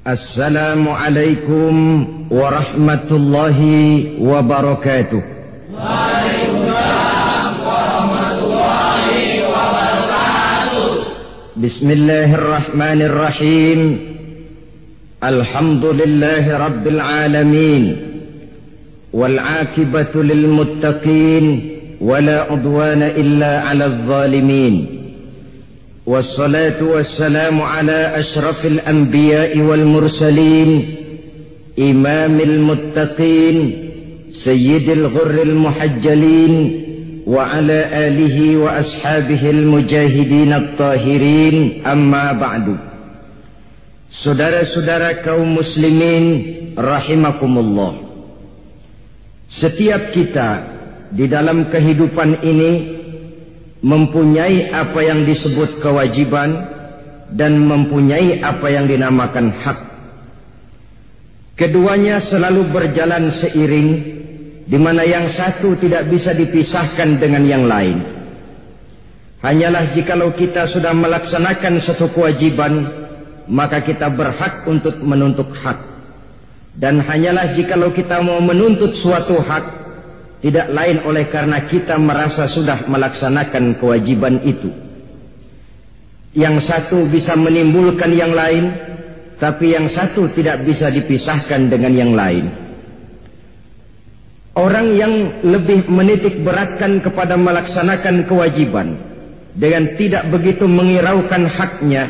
Assalamualaikum warahmatullahi wabarakatuh. Waalaikumsalam warahmatullahi wabarakatuh. Bismillahirrahmanirrahim. Alhamdulillahi rabbil alamin. Wal aqibatu lil muttaqin wala udwana illa 'alal zalimin. Wassalatu wassalamu ala ashrafil anbiya'i wal mursalin, imamil muttaqin, sayyidil ghurril muhajjalin, wa ala alihi wa ashabihil mujahidin at-tahirin, amma ba'du. Saudara-saudara kaum muslimin rahimakumullah, setiap kita di dalam kehidupan ini mempunyai apa yang disebut kewajiban dan mempunyai apa yang dinamakan hak. Keduanya selalu berjalan seiring, di mana yang satu tidak bisa dipisahkan dengan yang lain. Hanyalah jikalau kita sudah melaksanakan satu kewajiban, maka kita berhak untuk menuntut hak. Dan hanyalah jikalau kita mau menuntut suatu hak, tidak lain oleh karena kita merasa sudah melaksanakan kewajiban itu. Yang satu bisa menimbulkan yang lain, tapi yang satu tidak bisa dipisahkan dengan yang lain. Orang yang lebih menitik beratkan kepada melaksanakan kewajiban dengan tidak begitu mengiraukan haknya,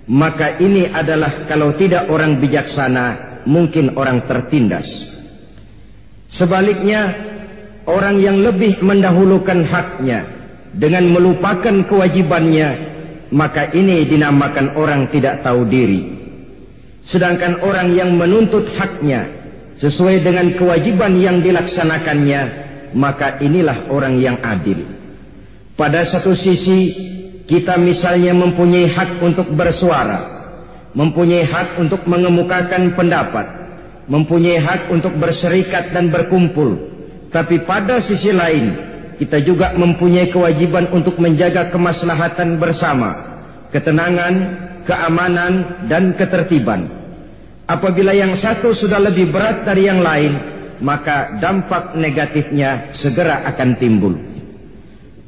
maka ini adalah kalau tidak orang bijaksana, mungkin orang tertindas. Sebaliknya, orang yang lebih mendahulukan haknya dengan melupakan kewajibannya, maka ini dinamakan orang tidak tahu diri. Sedangkan orang yang menuntut haknya sesuai dengan kewajiban yang dilaksanakannya, maka inilah orang yang adil. Pada satu sisi, kita misalnya mempunyai hak untuk bersuara, mempunyai hak untuk mengemukakan pendapat, mempunyai hak untuk berserikat dan berkumpul. Tapi pada sisi lain, kita juga mempunyai kewajiban untuk menjaga kemaslahatan bersama, ketenangan, keamanan, dan ketertiban. Apabila yang satu sudah lebih berat dari yang lain, maka dampak negatifnya segera akan timbul.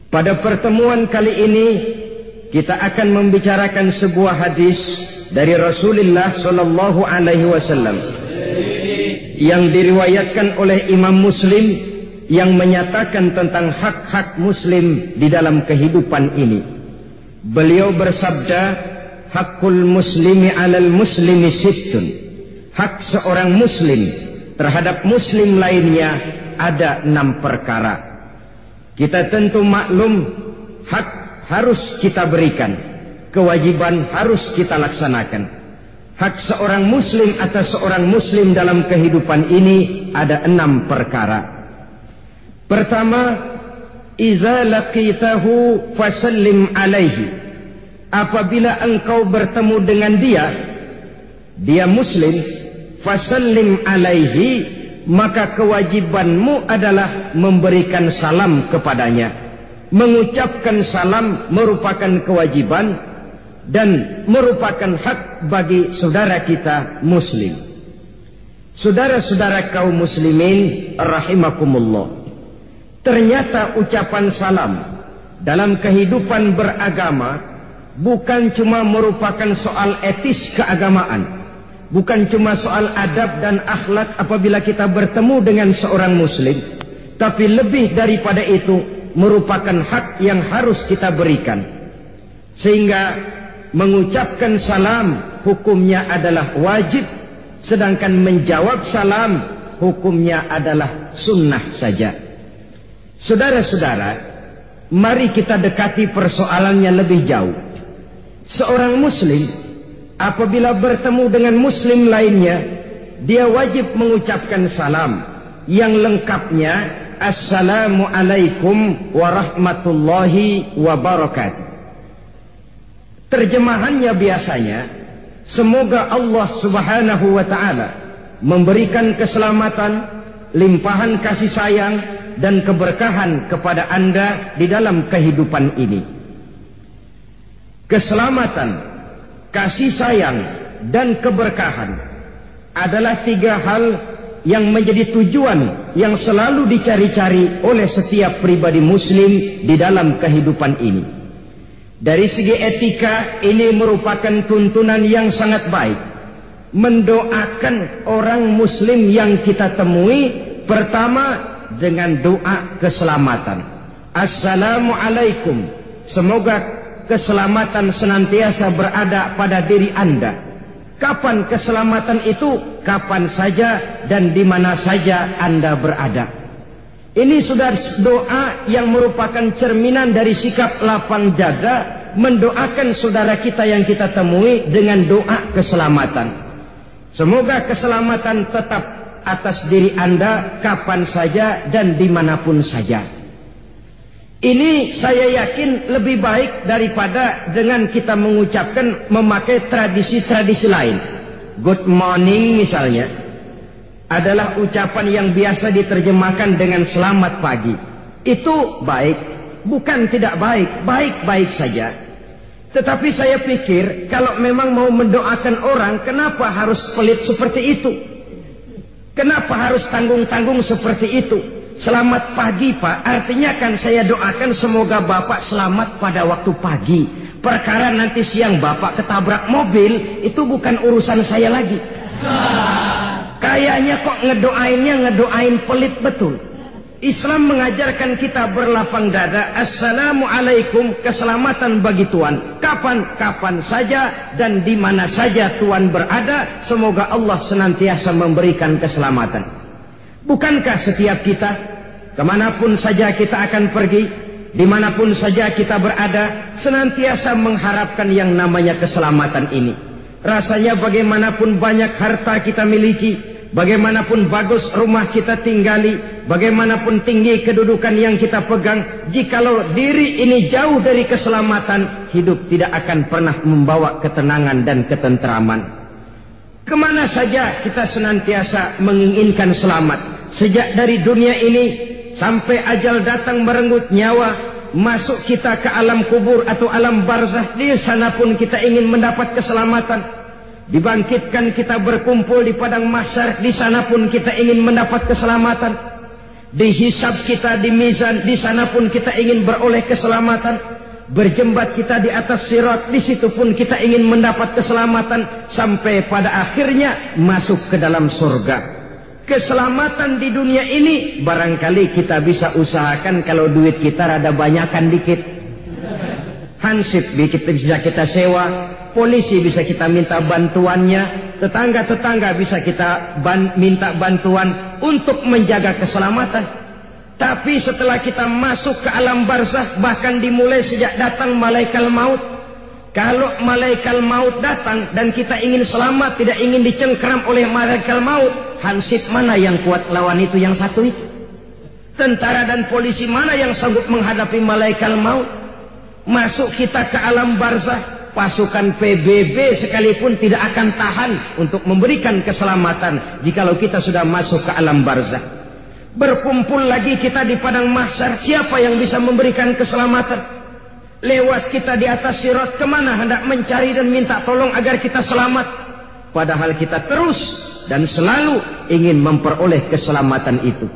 Pada pertemuan kali ini, kita akan membicarakan sebuah hadis dari Rasulullah SAW yang diriwayatkan oleh Imam Muslim, yang menyatakan tentang hak-hak muslim di dalam kehidupan ini. Beliau bersabda, hakul muslimi alal muslimi sittun. Hak seorang muslim terhadap muslim lainnya ada 6 perkara. Kita tentu maklum, hak harus kita berikan, kewajiban harus kita laksanakan. Hak seorang muslim atas seorang muslim dalam kehidupan ini ada 6 perkara. Pertama, iza laqitahu fasallim alaihi. Apabila engkau bertemu dengan dia muslim, fasallim alaihi, maka kewajibanmu adalah memberikan salam kepadanya. Mengucapkan salam merupakan kewajiban dan merupakan hak bagi saudara kita muslim. Saudara-saudara kaum muslimin rahimakumullah, ternyata ucapan salam dalam kehidupan beragama bukan cuma merupakan soal etis keagamaan, bukan cuma soal adab dan akhlak apabila kita bertemu dengan seorang muslim, tapi lebih daripada itu merupakan hak yang harus kita berikan. Sehingga mengucapkan salam hukumnya adalah wajib, sedangkan menjawab salam hukumnya adalah sunnah saja. Saudara-saudara, mari kita dekati persoalannya lebih jauh. Seorang muslim apabila bertemu dengan muslim lainnya, dia wajib mengucapkan salam yang lengkapnya, Assalamualaikum warahmatullahi wabarakatuh. Terjemahannya biasanya, semoga Allah subhanahu wa ta'ala memberikan keselamatan, limpahan kasih sayang, dan keberkahan kepada Anda di dalam kehidupan ini. Keselamatan, kasih sayang, dan keberkahan adalah 3 hal yang menjadi tujuan yang selalu dicari-cari oleh setiap pribadi muslim di dalam kehidupan ini. Dari segi etika, ini merupakan tuntunan yang sangat baik. Mendoakan orang muslim yang kita temui, pertama dengan doa keselamatan. Assalamualaikum, semoga keselamatan senantiasa berada pada diri Anda. Kapan keselamatan itu? Kapan saja dan di mana saja Anda berada. Ini sudah doa yang merupakan cerminan dari sikap lapang dada mendoakan saudara kita yang kita temui dengan doa keselamatan. Semoga keselamatan tetap atas diri Anda kapan saja dan dimanapun saja. Ini saya yakin lebih baik daripada dengan kita mengucapkan memakai tradisi-tradisi lain. Good morning misalnya adalah ucapan yang biasa diterjemahkan dengan selamat pagi. Itu baik, bukan tidak baik, baik-baik saja. Tetapi saya pikir kalau memang mau mendoakan orang, kenapa harus pelit seperti itu? Kenapa harus tanggung-tanggung seperti itu? Selamat pagi Pak, artinya kan saya doakan semoga Bapak selamat pada waktu pagi. Perkara nanti siang Bapak ketabrak mobil, itu bukan urusan saya lagi. Kayaknya kok ngedoain pelit betul. Islam mengajarkan kita berlapang dada. Assalamualaikum, keselamatan bagi Tuhan. Kapan saja dan di mana saja Tuhan berada, semoga Allah senantiasa memberikan keselamatan. Bukankah setiap kita, kemanapun saja kita akan pergi, dimanapun saja kita berada, senantiasa mengharapkan yang namanya keselamatan ini. Rasanya bagaimanapun banyak harta kita miliki, bagaimanapun bagus rumah kita tinggali, bagaimanapun tinggi kedudukan yang kita pegang, jikalau diri ini jauh dari keselamatan, hidup tidak akan pernah membawa ketenangan dan ketentraman. Kemana saja kita senantiasa menginginkan selamat. Sejak dari dunia ini sampai ajal datang merenggut nyawa, masuk kita ke alam kubur atau alam barzah, di sana pun kita ingin mendapat keselamatan. Dibangkitkan kita berkumpul di padang mahsyar, di sana pun kita ingin mendapat keselamatan. Dihisab kita di mizan, di sana pun kita ingin beroleh keselamatan. Berjembat kita di atas sirat, di situ pun kita ingin mendapat keselamatan, sampai pada akhirnya masuk ke dalam surga. Keselamatan di dunia ini barangkali kita bisa usahakan kalau duit kita rada banyakan dikit. Hansip bisa kita sewa, polisi bisa kita minta bantuannya, tetangga-tetangga bisa kita minta bantuan untuk menjaga keselamatan. Tapi setelah kita masuk ke alam barzah, bahkan dimulai sejak datang malaikat maut, kalau malaikat maut datang dan kita ingin selamat, tidak ingin dicengkeram oleh malaikat maut, hansip mana yang kuat lawan itu yang satu itu? Tentara dan polisi mana yang sanggup menghadapi malaikat maut? Masuk kita ke alam barzah, pasukan PBB sekalipun tidak akan tahan untuk memberikan keselamatan jikalau kita sudah masuk ke alam barzah. Berkumpul lagi kita di padang mahsyar, siapa yang bisa memberikan keselamatan? Lewat kita di atas sirat, kemana hendak mencari dan minta tolong agar kita selamat? Padahal kita terus dan selalu ingin memperoleh keselamatan itu.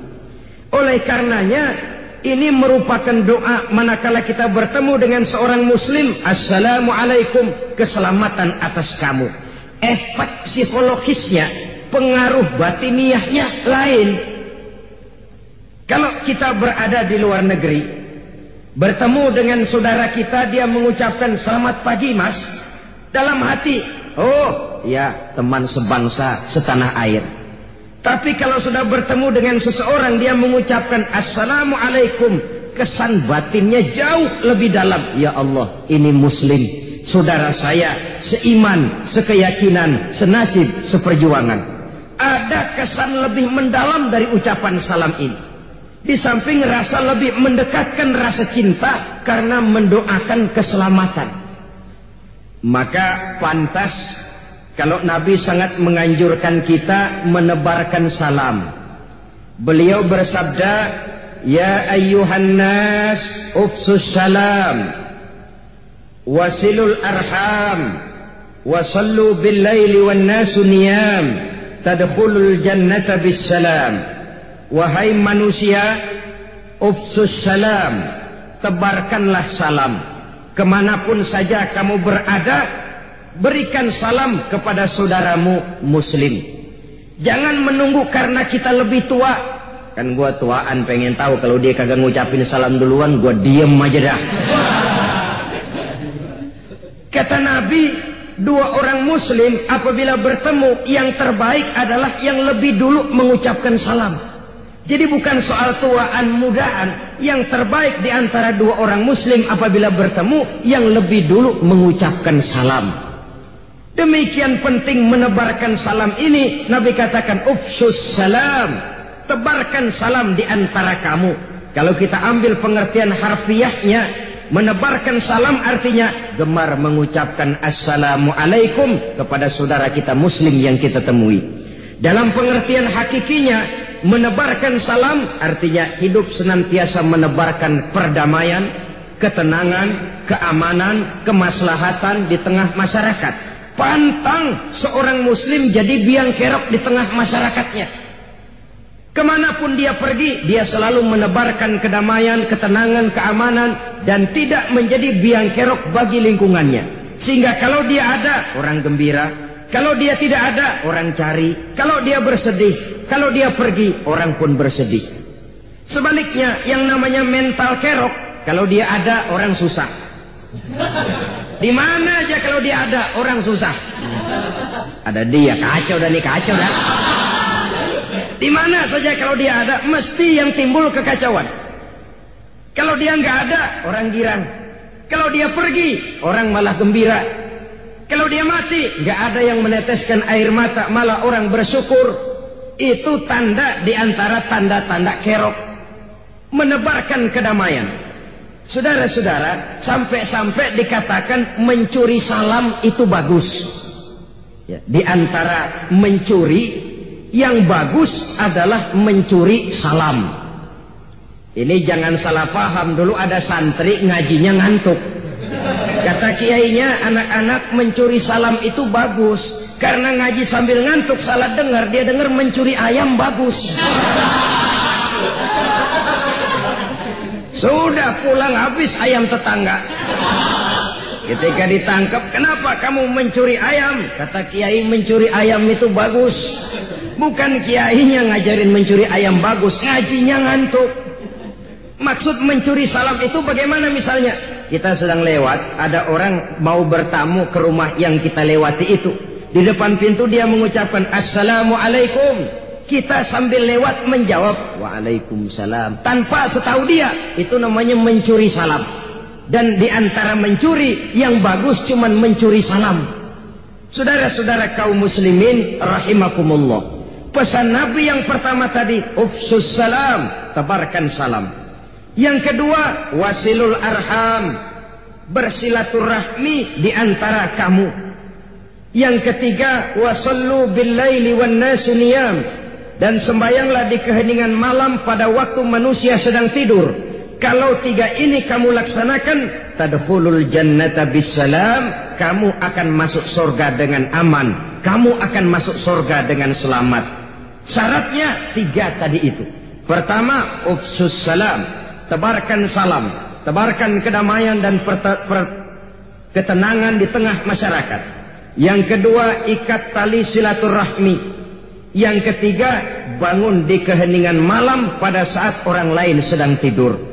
Oleh karenanya, ini merupakan doa manakala kita bertemu dengan seorang muslim. Assalamualaikum, keselamatan atas kamu. Efek psikologisnya, pengaruh batiniahnya lain. Kalau kita berada di luar negeri, bertemu dengan saudara kita, dia mengucapkan selamat pagi mas, dalam hati, oh ya, teman sebangsa setanah air. Tapi kalau sudah bertemu dengan seseorang, dia mengucapkan assalamualaikum, kesan batinnya jauh lebih dalam. Ya Allah, ini muslim, saudara saya, seiman, sekeyakinan, senasib, seperjuangan. Ada kesan lebih mendalam dari ucapan salam ini. Di samping rasa lebih mendekatkan rasa cinta karena mendoakan keselamatan. Maka pantas kalau Nabi sangat menganjurkan kita menebarkan salam. Beliau bersabda, ya ayyuhan nas ufsus salam wasilul arham wa sallu bil laili wan nasu niyam tadkhulul jannata bis salam. Wahai manusia, ufsus salam, tebarkanlah salam. Kemanapun saja kamu berada, berikan salam kepada saudaramu muslim. Jangan menunggu karena kita lebih tua. Kan gua tuaan, pengen tahu kalau dia kagak ngucapin salam duluan, gua diem aja dah. Kata Nabi, dua orang muslim apabila bertemu, yang terbaik adalah yang lebih dulu mengucapkan salam. Jadi bukan soal tuaan mudaan, yang terbaik di antara dua orang muslim apabila bertemu, yang lebih dulu mengucapkan salam. Demikian penting menebarkan salam ini. Nabi katakan ufsus salam, tebarkan salam di antara kamu. Kalau kita ambil pengertian harfiahnya, menebarkan salam artinya gemar mengucapkan assalamualaikum kepada saudara kita muslim yang kita temui. Dalam pengertian hakikinya, menebarkan salam artinya hidup senantiasa menebarkan perdamaian, ketenangan, keamanan, kemaslahatan di tengah masyarakat. Pantang seorang muslim jadi biang kerok di tengah masyarakatnya. Kemanapun dia pergi, dia selalu menebarkan kedamaian, ketenangan, keamanan, dan tidak menjadi biang kerok bagi lingkungannya. Sehingga kalau dia ada, orang gembira. Kalau dia tidak ada, orang cari. Kalau dia bersedih, kalau dia pergi, orang pun bersedih. Sebaliknya, yang namanya mental kerok, kalau dia ada, orang susah. Di mana aja kalau dia ada, orang susah. Ada dia, kacau dah nih, kacau dah. Di mana saja kalau dia ada, mesti yang timbul kekacauan. Kalau dia nggak ada, orang girang. Kalau dia pergi, orang malah gembira. Kalau dia mati, nggak ada yang meneteskan air mata, malah orang bersyukur. Itu tanda di antara tanda-tanda kerok, menebarkan kedamaian. Saudara-saudara, sampai-sampai dikatakan mencuri salam itu bagus. Ya, di antara mencuri, yang bagus adalah mencuri salam. Ini jangan salah paham. Dulu ada santri ngajinya ngantuk. Kata kiainya, anak-anak mencuri salam itu bagus. Karena ngaji sambil ngantuk, salah dengar. Dia dengar mencuri ayam bagus. Sudah pulang habis ayam tetangga. Ketika ditangkap, kenapa kamu mencuri ayam? Kata kiai, mencuri ayam itu bagus. Bukan kiainya ngajarin mencuri ayam bagus, ngajinya ngantuk. Maksud mencuri salam itu bagaimana? Misalnya kita sedang lewat, ada orang mau bertamu ke rumah yang kita lewati itu. Di depan pintu dia mengucapkan assalamualaikum. Kita sambil lewat menjawab waalaikumsalam. Tanpa setahu dia, itu namanya mencuri salam. Dan di antara mencuri, yang bagus cuman mencuri salam. Saudara-saudara kaum muslimin rahimakumullah, pesan Nabi yang pertama tadi ufsus salam, tebarkan salam. Yang kedua, wasilul arham, bersilaturahmi di antara kamu. Yang ketiga, wasallu bil laili wan nasu niyam, dan sembayanglah di keheningan malam pada waktu manusia sedang tidur. Kalau tiga ini kamu laksanakan, tadkhulul jannata bisalam, kamu akan masuk surga dengan aman, kamu akan masuk surga dengan selamat. Syaratnya tiga tadi itu. Pertama, ufsus salam, tebarkan salam, tebarkan kedamaian dan ketenangan di tengah masyarakat. Yang kedua, ikat tali silaturahmi. Yang ketiga, bangun di keheningan malam pada saat orang lain sedang tidur.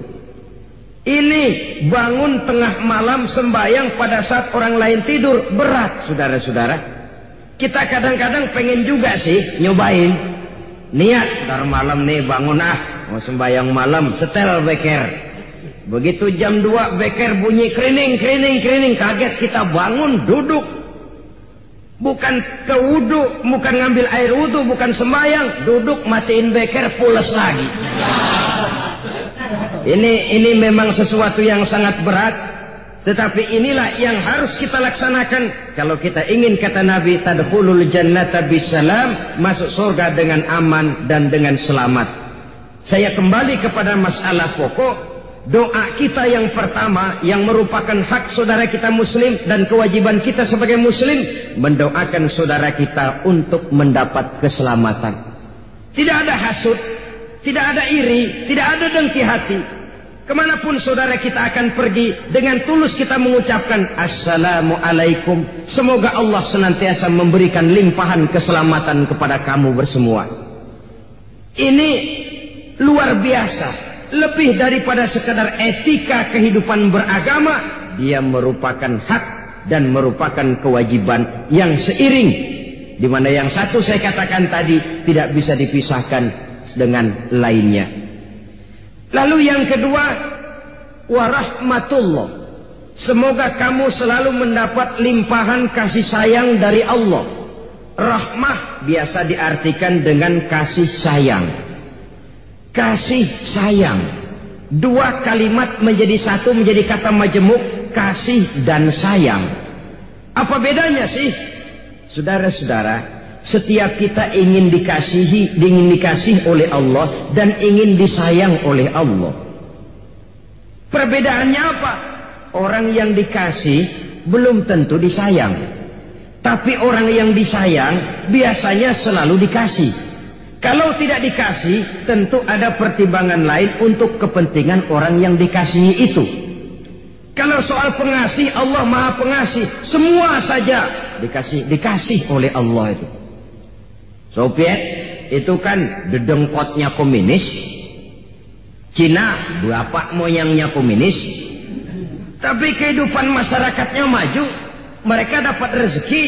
Ini bangun tengah malam sembahyang pada saat orang lain tidur berat, saudara-saudara. Kita kadang-kadang pengen juga sih nyobain. Niat ntar malam nih bangun mau sembahyang malam, setel beker. Begitu jam 2 beker bunyi kerining, kaget kita bangun duduk. Bukan ke wudu, bukan ngambil air wudu, bukan sembahyang, duduk matiin beker pules lagi. Ini memang sesuatu yang sangat berat, tetapi inilah yang harus kita laksanakan. Kalau kita ingin, kata Nabi, tadkhulul jannata bisalam, masuk surga dengan aman dan dengan selamat. Saya kembali kepada masalah pokok. doa kita yang pertama yang merupakan hak saudara kita muslim dan kewajiban kita sebagai muslim, mendoakan saudara kita untuk mendapat keselamatan. Tidak ada hasud, tidak ada iri, tidak ada dengki hati. Kemanapun saudara kita akan pergi, dengan tulus kita mengucapkan Assalamualaikum, semoga Allah senantiasa memberikan limpahan keselamatan kepada kamu bersemua. Ini luar biasa, lebih daripada sekadar etika kehidupan beragama. Dia merupakan hak dan merupakan kewajiban yang seiring, di mana yang satu saya katakan tadi tidak bisa dipisahkan dengan lainnya. Lalu yang kedua, warahmatullah, semoga kamu selalu mendapat limpahan kasih sayang dari Allah. Rahmah biasa diartikan dengan kasih sayang. Kasih sayang, dua kalimat menjadi satu, menjadi kata majemuk, kasih dan sayang. Apa bedanya sih? Saudara-saudara, setiap kita ingin dikasih oleh Allah dan ingin disayang oleh Allah. Perbedaannya apa? Orang yang dikasih belum tentu disayang, tapi orang yang disayang biasanya selalu dikasih. Kalau tidak dikasih, tentu ada pertimbangan lain untuk kepentingan orang yang dikasihi itu. Kalau soal pengasih, Allah Maha Pengasih, semua saja dikasih oleh Allah itu. Soviet itu kan dedengkotnya komunis, Cina bapak moyangnya komunis, tapi kehidupan masyarakatnya maju, mereka dapat rezeki,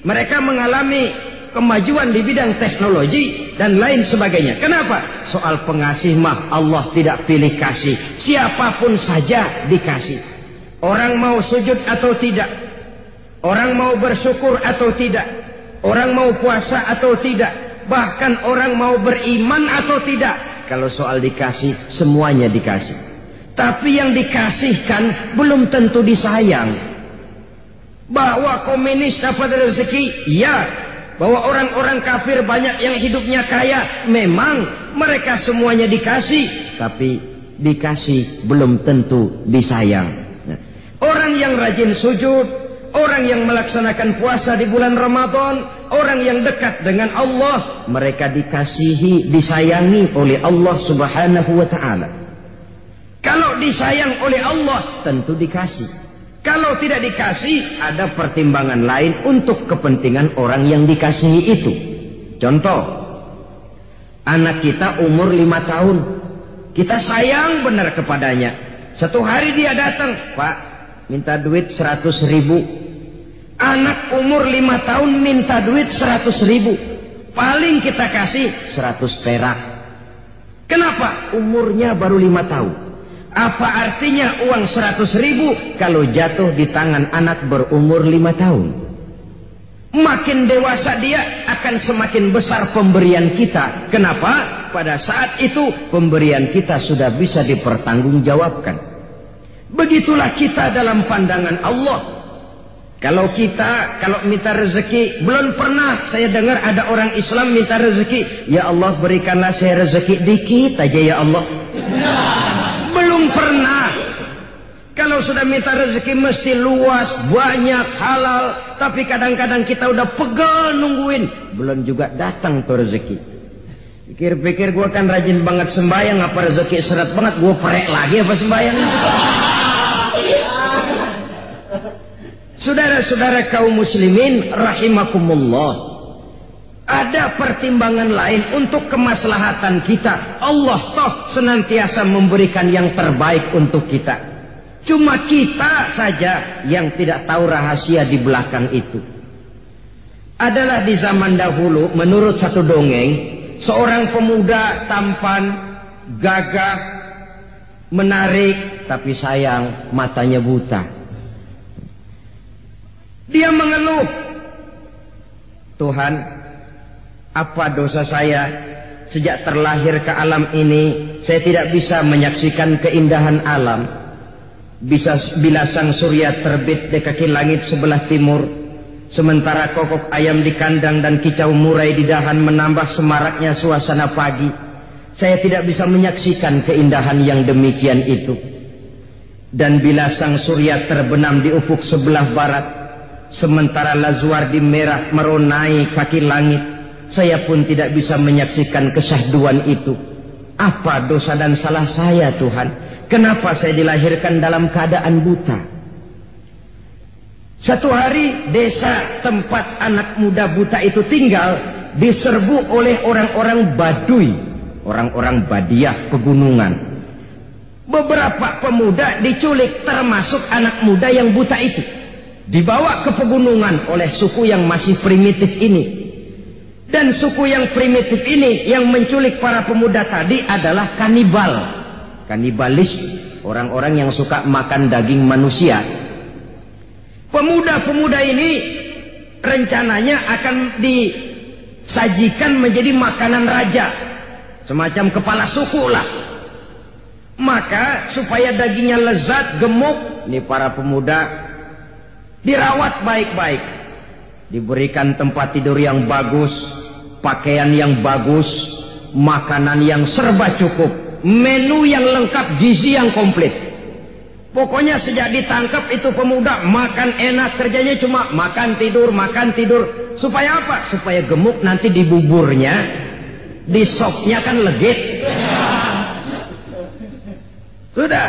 mereka mengalami kemajuan di bidang teknologi dan lain sebagainya. Kenapa? Soal pengasih mah Allah tidak pilih kasih, siapapun saja dikasih. Orang mau sujud atau tidak, orang mau bersyukur atau tidak, orang mau puasa atau tidak, bahkan orang mau beriman atau tidak, kalau soal dikasih, semuanya dikasih. Tapi yang dikasihkan belum tentu disayang. Bahwa komunis dapat rezeki, ya. Bahwa orang-orang kafir banyak yang hidupnya kaya, memang mereka semuanya dikasih, tapi dikasih belum tentu disayang. Orang yang rajin sujud, orang yang melaksanakan puasa di bulan Ramadan, orang yang dekat dengan Allah, mereka dikasihi, disayangi oleh Allah Subhanahu wa ta'ala. Kalau disayang oleh Allah, tentu dikasih. Kalau tidak dikasih, ada pertimbangan lain untuk kepentingan orang yang dikasihi itu. Contoh, anak kita umur 5 tahun, kita sayang benar kepadanya. Satu hari dia datang, Pak, minta duit 100.000. Anak umur 5 tahun minta duit 100.000, paling kita kasih 100 perak. Kenapa? Umurnya baru 5 tahun. Apa artinya uang 100.000 kalau jatuh di tangan anak berumur 5 tahun? Makin dewasa dia akan semakin besar pemberian kita. Kenapa? Pada saat itu pemberian kita sudah bisa dipertanggungjawabkan. Begitulah kita dalam pandangan Allah. Kalau minta rezeki, belum pernah saya dengar ada orang Islam minta rezeki, ya Allah berikanlah saya rezeki dikit aja ya Allah. Belum pernah. Kalau sudah minta rezeki mesti luas, banyak, halal. Tapi kadang-kadang kita udah pegal nungguin, belum juga datang tuh rezeki. Pikir-pikir gue kan rajin banget sembahyang, apa rezeki seret banget, gue perek lagi apa sembahyang. Saudara-saudara kaum muslimin rahimakumullah, ada pertimbangan lain untuk kemaslahatan kita. Allah toh senantiasa memberikan yang terbaik untuk kita. Cuma kita saja yang tidak tahu rahasia di belakang itu. Adalah di zaman dahulu, menurut satu dongeng, seorang pemuda tampan, gagah, menarik, tapi sayang matanya buta. Dia mengeluh, Tuhan, apa dosa saya? Sejak terlahir ke alam ini, saya tidak bisa menyaksikan keindahan alam. Bila sang surya terbit di kaki langit sebelah timur, sementara kokok ayam di kandang dan kicau murai di dahan menambah semaraknya suasana pagi. saya tidak bisa menyaksikan keindahan yang demikian itu. Dan bila sang surya terbenam di ufuk sebelah barat, sementara Lazuardi merah meronai kaki langit, saya pun tidak bisa menyaksikan kesyahduan itu. Apa dosa dan salah saya, Tuhan? Kenapa saya dilahirkan dalam keadaan buta? Satu hari desa tempat anak muda buta itu tinggal diserbu oleh orang-orang Baduy, orang-orang Badiah pegunungan. Beberapa pemuda diculik, termasuk anak muda yang buta itu, dibawa ke pegunungan oleh suku yang masih primitif ini. Dan suku yang primitif ini yang menculik para pemuda tadi adalah kanibal, kanibalis, orang-orang yang suka makan daging manusia. Pemuda-pemuda ini rencananya akan disajikan menjadi makanan raja, semacam kepala suku lah. Maka supaya dagingnya lezat, gemuk, ini para pemuda dirawat baik-baik, diberikan tempat tidur yang bagus, pakaian yang bagus, makanan yang serba cukup, menu yang lengkap, gizi yang komplit. Pokoknya sejak ditangkap itu pemuda makan enak, kerjanya cuma makan tidur, makan tidur. Supaya apa? Supaya gemuk, nanti di buburnya, di sopnya kan legit. Sudah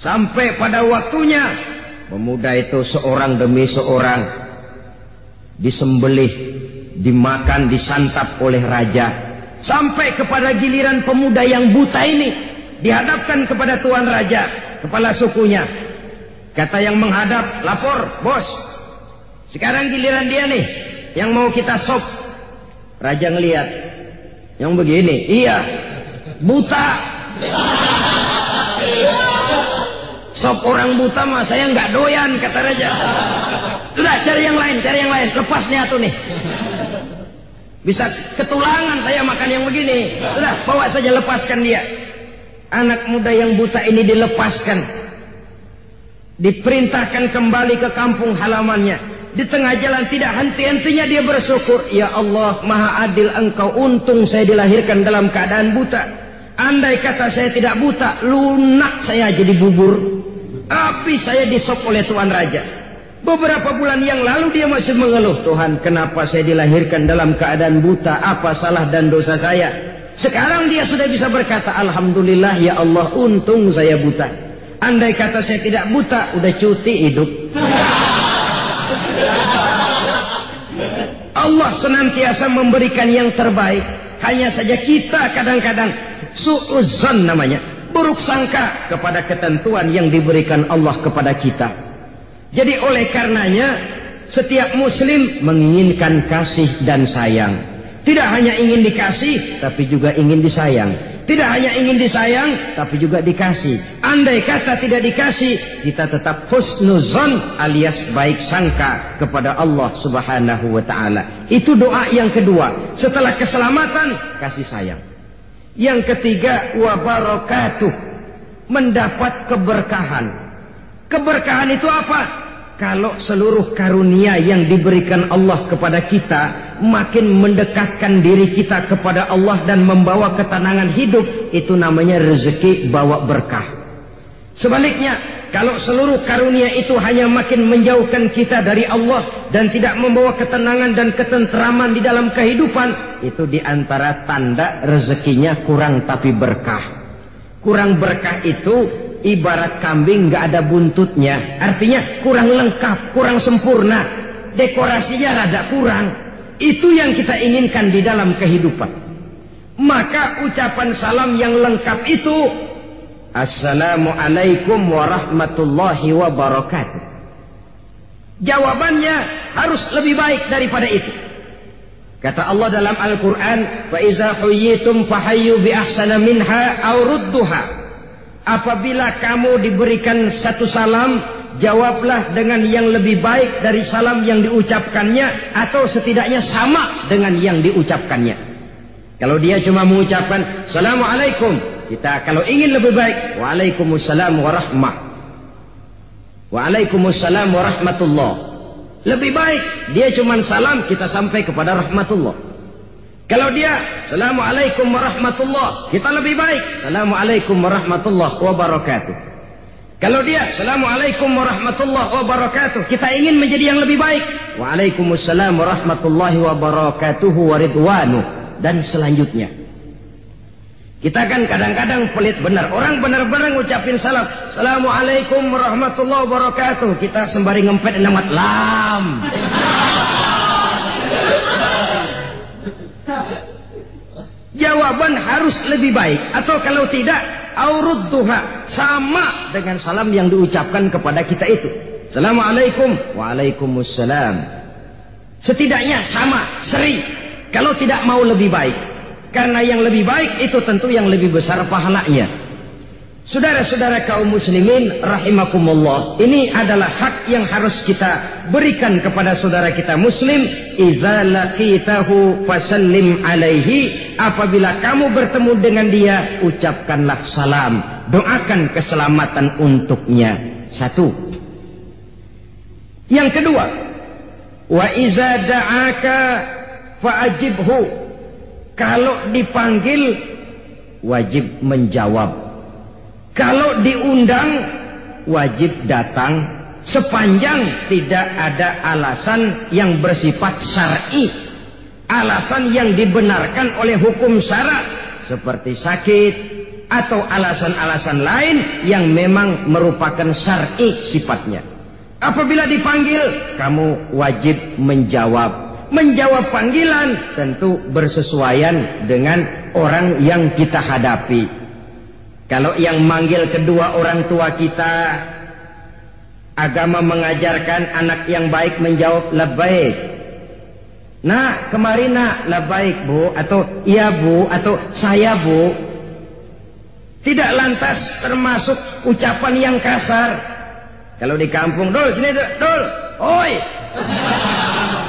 sampai pada waktunya, pemuda itu seorang demi seorang disembelih, dimakan, disantap oleh raja. Sampai kepada giliran pemuda yang buta ini dihadapkan kepada tuan raja, kepala sukunya. Kata yang menghadap, lapor, bos, sekarang giliran dia nih yang mau kita sop. Raja ngelihat, yang begini, iya, buta. Sop orang buta mah saya nggak doyan, kata raja. Udah cari yang lain, lepas nih atuh nih. Bisa ketulangan saya makan yang begini. Udah bawa saja, lepaskan dia. Anak muda yang buta ini dilepaskan, diperintahkan kembali ke kampung halamannya. Di tengah jalan tidak henti-hentinya dia bersyukur, ya Allah maha adil engkau, untung saya dilahirkan dalam keadaan buta. Andai kata saya tidak buta, lunak saya jadi bubur, api saya disop oleh tuan raja. Beberapa bulan yang lalu dia masih mengeluh, Tuhan kenapa saya dilahirkan dalam keadaan buta, apa salah dan dosa saya. Sekarang dia sudah bisa berkata, alhamdulillah ya Allah, untung saya buta. Andai kata saya tidak buta, udah cuti hidup. Allah senantiasa memberikan yang terbaik. Hanya saja kita kadang-kadang su'uzzon namanya, buruk sangka kepada ketentuan yang diberikan Allah kepada kita. Jadi oleh karenanya setiap muslim menginginkan kasih dan sayang. Tidak hanya ingin dikasih, tapi juga ingin disayang. Tidak hanya ingin disayang, tapi juga dikasih. Andai kata tidak dikasih, kita tetap husnuzon alias baik sangka kepada Allah Subhanahu wa ta'ala. Itu doa yang kedua. Setelah keselamatan, kasih sayang. Yang ketiga, wabarakatuh, mendapat keberkahan. Keberkahan itu apa? Kalau seluruh karunia yang diberikan Allah kepada kita makin mendekatkan diri kita kepada Allah dan membawa ketenangan hidup, itu namanya rezeki bawa berkah. Sebaliknya, kalau seluruh karunia itu hanya makin menjauhkan kita dari Allah dan tidak membawa ketenangan dan ketenteraman di dalam kehidupan, itu diantara tanda rezekinya kurang tapi berkah. Kurang berkah itu ibarat kambing nggak ada buntutnya, artinya kurang lengkap, kurang sempurna, dekorasinya rada kurang. Itu yang kita inginkan di dalam kehidupan. Maka ucapan salam yang lengkap itu, Assalamualaikum warahmatullahi wabarakatuh. Jawabannya harus lebih baik daripada itu. Kata Allah dalam Al-Quran, فَإِذَا حُيِّتُمْ فَحَيُّوا بِأَحْسَنَ مِنْهَا أَوْ رُدُّهَا. Apabila kamu diberikan satu salam, jawablah dengan yang lebih baik dari salam yang diucapkannya, atau setidaknya sama dengan yang diucapkannya. Kalau dia cuma mengucapkan Assalamualaikum, kita kalau ingin lebih baik, Waalaikumsalam warahmah, Waalaikumsalam warahmatullah. Lebih baik dia cuma salam, kita sampai kepada rahmatullah. Kalau dia Assalamualaikum warahmatullah, kita lebih baik Assalamualaikum warahmatullah wabarakatuh. Kalau dia Assalamualaikum warahmatullah wabarakatuh, kita ingin menjadi yang lebih baik Waalaikumsalam warahmatullahi wabarakatuhu waridwanu, dan selanjutnya. Kita kan kadang-kadang pelit benar, orang benar-benar ngucapin salam Assalamualaikum warahmatullahi wabarakatuh, kita sembari ngempet alamat lam. Jawaban harus lebih baik, atau kalau tidak aurudduha, sama dengan salam yang diucapkan kepada kita itu. Assalamualaikum, waalaikumsalam. Setidaknya sama, seri. Kalau tidak mau lebih baik, karena yang lebih baik itu tentu yang lebih besar pahalanya. Saudara-saudara kaum muslimin rahimakumullah, ini adalah hak yang harus kita berikan kepada saudara kita muslim. Idza laqitahu fasallim alaihi, apabila kamu bertemu dengan dia, ucapkanlah salam, doakan keselamatan untuknya. Satu. Yang kedua, wa iza da'aka fa'ajibhu, kalau dipanggil wajib menjawab. Kalau diundang wajib datang, sepanjang tidak ada alasan yang bersifat syar'i, alasan yang dibenarkan oleh hukum syara, seperti sakit atau alasan-alasan lain yang memang merupakan syar'i sifatnya. Apabila dipanggil, kamu wajib menjawab. Menjawab panggilan tentu bersesuaian dengan orang yang kita hadapi. Kalau yang manggil kedua orang tua kita, agama mengajarkan anak yang baik menjawab labbaik. Nak, kemari nak, labbaik bu, atau iya bu, atau saya bu. Tidak lantas termasuk ucapan yang kasar. Kalau di kampung, dul sini dul, oi,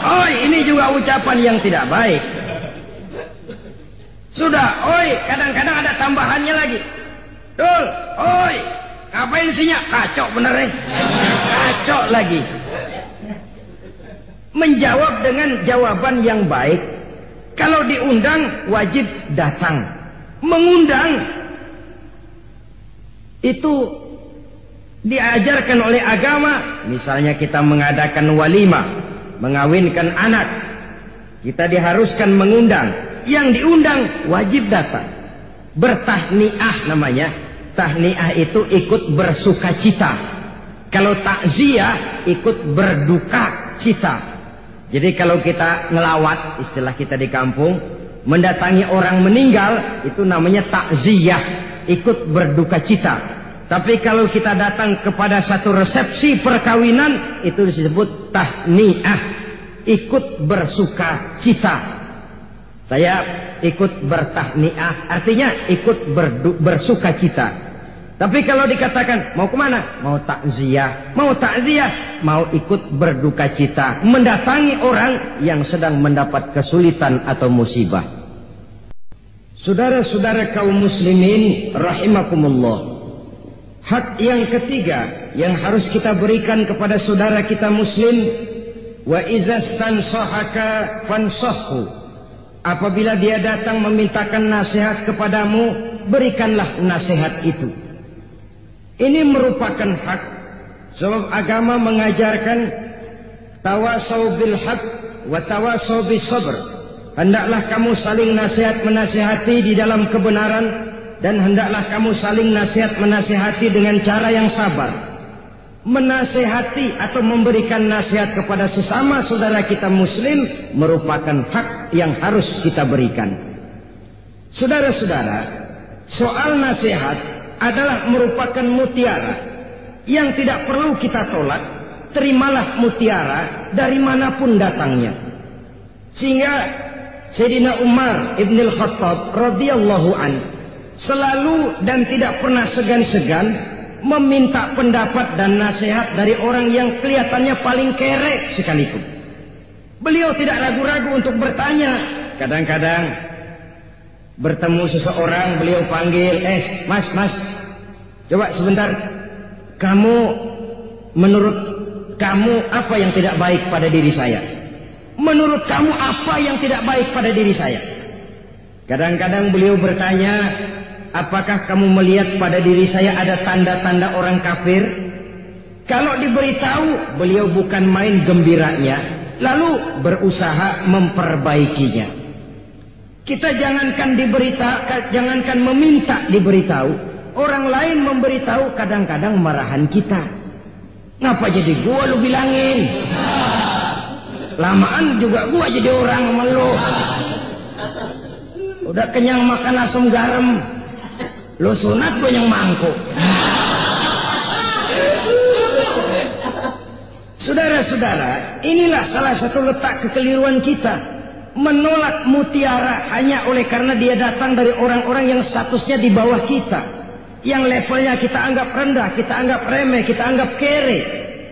oi, ini juga ucapan yang tidak baik. Sudah, oi, kadang-kadang ada tambahannya lagi. Dul, oi, ngapain sinya? Kacau bener nih, kacau lagi. Menjawab dengan jawaban yang baik. Kalau diundang wajib datang. Mengundang itu diajarkan oleh agama. Misalnya kita mengadakan walimah, mengawinkan anak, kita diharuskan mengundang. Yang diundang wajib datang. Bertahniah namanya. Tahniah itu ikut bersuka cita. Kalau takziah ikut berduka cita. Jadi kalau kita ngelawat, istilah kita di kampung, mendatangi orang meninggal, itu namanya takziah, ikut berduka cita. Tapi kalau kita datang kepada satu resepsi perkawinan, itu disebut tahniah, ikut bersuka cita. Saya ikut bertahniah, artinya ikut bersuka cita. Tapi kalau dikatakan mau kemana? Mau takziah, mau ikut berduka cita, mendatangi orang yang sedang mendapat kesulitan atau musibah. Saudara-saudara kaum muslimin rahimakumullah, hak yang ketiga yang harus kita berikan kepada saudara kita muslim, wa izastansahaka fansahhu, apabila dia datang memintakan nasihat kepadamu, berikanlah nasihat itu. Ini merupakan hak, sebab agama mengajarkan tawasau bil haq wa tawasau bis sabr. Hendaklah kamu saling nasihat menasihati di dalam kebenaran, dan hendaklah kamu saling nasihat menasihati dengan cara yang sabar. Menasihati atau memberikan nasihat kepada sesama saudara kita muslim merupakan hak yang harus kita berikan. Saudara-saudara, soal nasihat adalah merupakan mutiara yang tidak perlu kita tolak. Terimalah mutiara dari manapun datangnya. Sehingga Sayyidina Umar ibn al-Khattab radhiyallahu an selalu dan tidak pernah segan-segan meminta pendapat dan nasihat dari orang yang kelihatannya paling kere sekalipun. Beliau tidak ragu-ragu untuk bertanya. Kadang-kadang bertemu seseorang, beliau panggil, mas, coba sebentar, menurut kamu apa yang tidak baik pada diri saya? Menurut kamu apa yang tidak baik pada diri saya? Kadang-kadang beliau bertanya, apakah kamu melihat pada diri saya ada tanda-tanda orang kafir? Kalau diberitahu, beliau bukan main gembiranya, lalu berusaha memperbaikinya. Kita jangankan meminta diberitahu, orang lain memberitahu kadang-kadang marahan kita. Ngapa jadi gua lu bilangin? Lamaan juga gua jadi orang sama lu. Udah kenyang makan asam garam, lu sunat gua yang mangkuk. Saudara-saudara, inilah salah satu letak kekeliruan kita. Menolak mutiara hanya oleh karena dia datang dari orang-orang yang statusnya di bawah kita, yang levelnya kita anggap rendah, kita anggap remeh, kita anggap kere.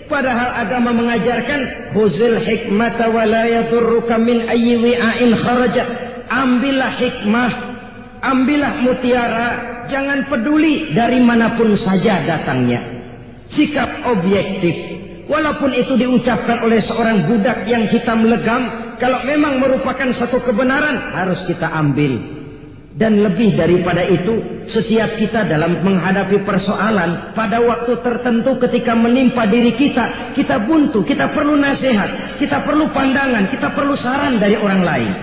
Padahal agama mengajarkan khuzil hikmata wa la yadurruka min ayyi wi'ain kharajat. Ambillah hikmah, ambillah mutiara, jangan peduli dari manapun saja datangnya. Sikap objektif, walaupun itu diucapkan oleh seorang budak yang hitam legam, kalau memang merupakan satu kebenaran harus kita ambil. Dan lebih daripada itu, setiap kita dalam menghadapi persoalan pada waktu tertentu ketika menimpa diri kita, kita buntu, kita perlu nasihat, kita perlu pandangan, kita perlu saran dari orang lain.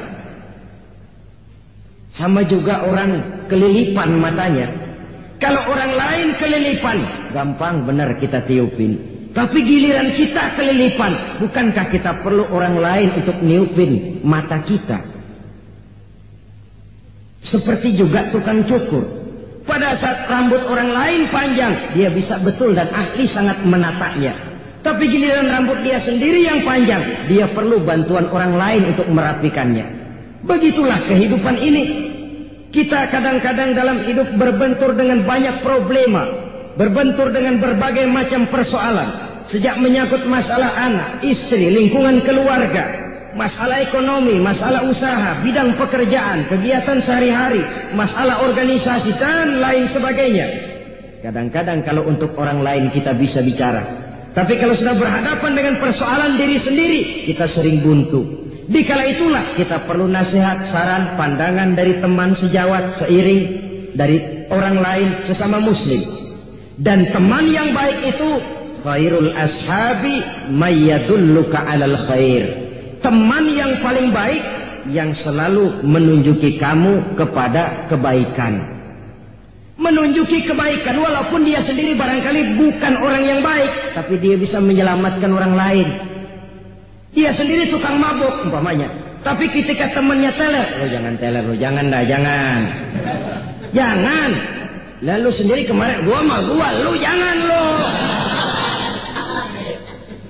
Sama juga orang kelilipan matanya. Kalau orang lain kelilipan, gampang benar kita tiupin. Tapi giliran kita kelilipan, bukankah kita perlu orang lain untuk niupin mata kita? Seperti juga tukang cukur. Pada saat rambut orang lain panjang, dia bisa betul dan ahli sangat menatanya. Tapi giliran rambut dia sendiri yang panjang, dia perlu bantuan orang lain untuk merapikannya. Begitulah kehidupan ini. Kita kadang-kadang dalam hidup berbentur dengan banyak problema, berbentur dengan berbagai macam persoalan, sejak menyangkut masalah anak, istri, lingkungan keluarga, masalah ekonomi, masalah usaha, bidang pekerjaan, kegiatan sehari-hari, masalah organisasi, dan lain sebagainya. Kadang-kadang kalau untuk orang lain kita bisa bicara, tapi kalau sudah berhadapan dengan persoalan diri sendiri, kita sering buntu. Dikala itulah kita perlu nasihat, saran, pandangan dari teman sejawat, seiring, dari orang lain, sesama muslim. Dan teman yang baik itu khairul ashabi mayyadulluka alal khair. Teman yang paling baik yang selalu menunjuki kamu kepada kebaikan. Menunjuki kebaikan walaupun dia sendiri barangkali bukan orang yang baik, tapi dia bisa menyelamatkan orang lain. Dia sendiri tukang mabuk umpamanya, tapi ketika temannya teler, lo jangan teler, lo jangan dah, jangan. Lalu sendiri kemarin gua lo jangan lo.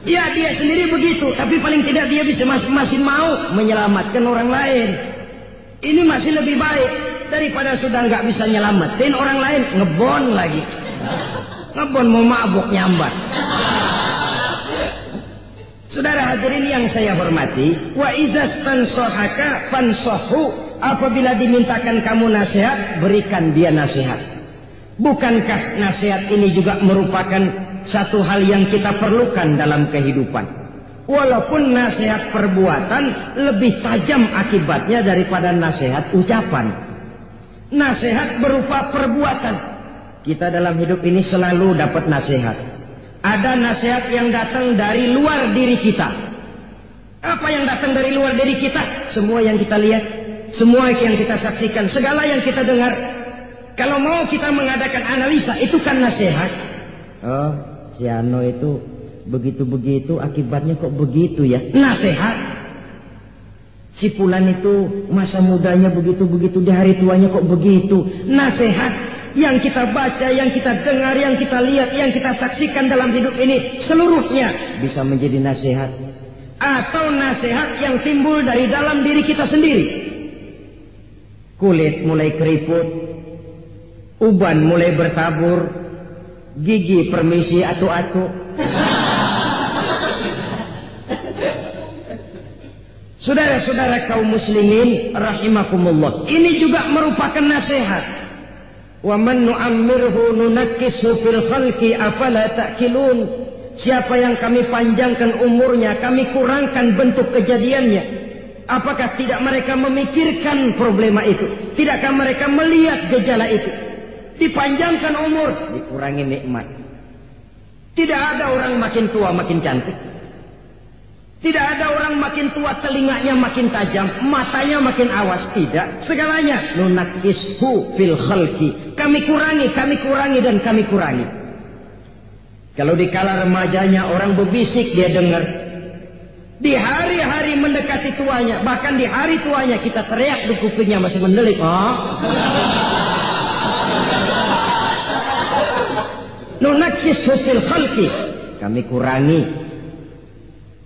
Ya dia sendiri begitu, tapi paling tidak dia bisa masing-masing mau menyelamatkan orang lain. Ini masih lebih baik daripada sudah nggak bisa nyelamatin orang lain, ngebon lagi, ngebon mau mabuk nyambat. Saudara hadirin yang saya hormati, wa izas tansohaka fansohu, apabila dimintakan kamu nasihat, berikan dia nasihat. Bukankah nasihat ini juga merupakan satu hal yang kita perlukan dalam kehidupan? Walaupun nasihat perbuatan lebih tajam akibatnya daripada nasihat ucapan. Nasihat berupa perbuatan. Kita dalam hidup ini selalu dapat nasihat. Ada nasihat yang datang dari luar diri kita. Apa yang datang dari luar diri kita? Semua yang kita lihat, semua yang kita saksikan, segala yang kita dengar. Kalau mau kita mengadakan analisa, itu kan nasihat. Oh, si Ano itu begitu-begitu, akibatnya kok begitu ya? Nasihat. Si Fulan itu masa mudanya begitu-begitu, di hari tuanya kok begitu? Nasihat. Yang kita baca, yang kita dengar, yang kita lihat, yang kita saksikan dalam hidup ini, seluruhnya bisa menjadi nasihat. Atau nasihat yang timbul dari dalam diri kita sendiri. Kulit mulai keriput, uban mulai bertabur, gigi permisi atu-atu. Saudara-saudara kaum muslimin rahimakumullah, ini juga merupakan nasihat. Wa man nu'ammirhu nunakkishu fil khalqi afala ta'qilun. Siapa yang kami panjangkan umurnya, kami kurangkan bentuk kejadiannya, Apakah tidak mereka memikirkan problema itu? Tidakkah mereka melihat gejala itu? Dipanjangkan umur, dikurangi nikmat. Tidak ada orang makin tua makin cantik. Tidak ada orang makin tua telinganya makin tajam, matanya makin awas. Tidak, segalanya nunakishu fil khalqi. Kami kurangi dan kami kurangi. Kalau di kala remajanya orang berbisik dia dengar. Di hari-hari mendekati tuanya, bahkan di hari tuanya kita teriak di kupingnya masih mendelik. Oh. Nunakishu fil khalqi. Kami kurangi.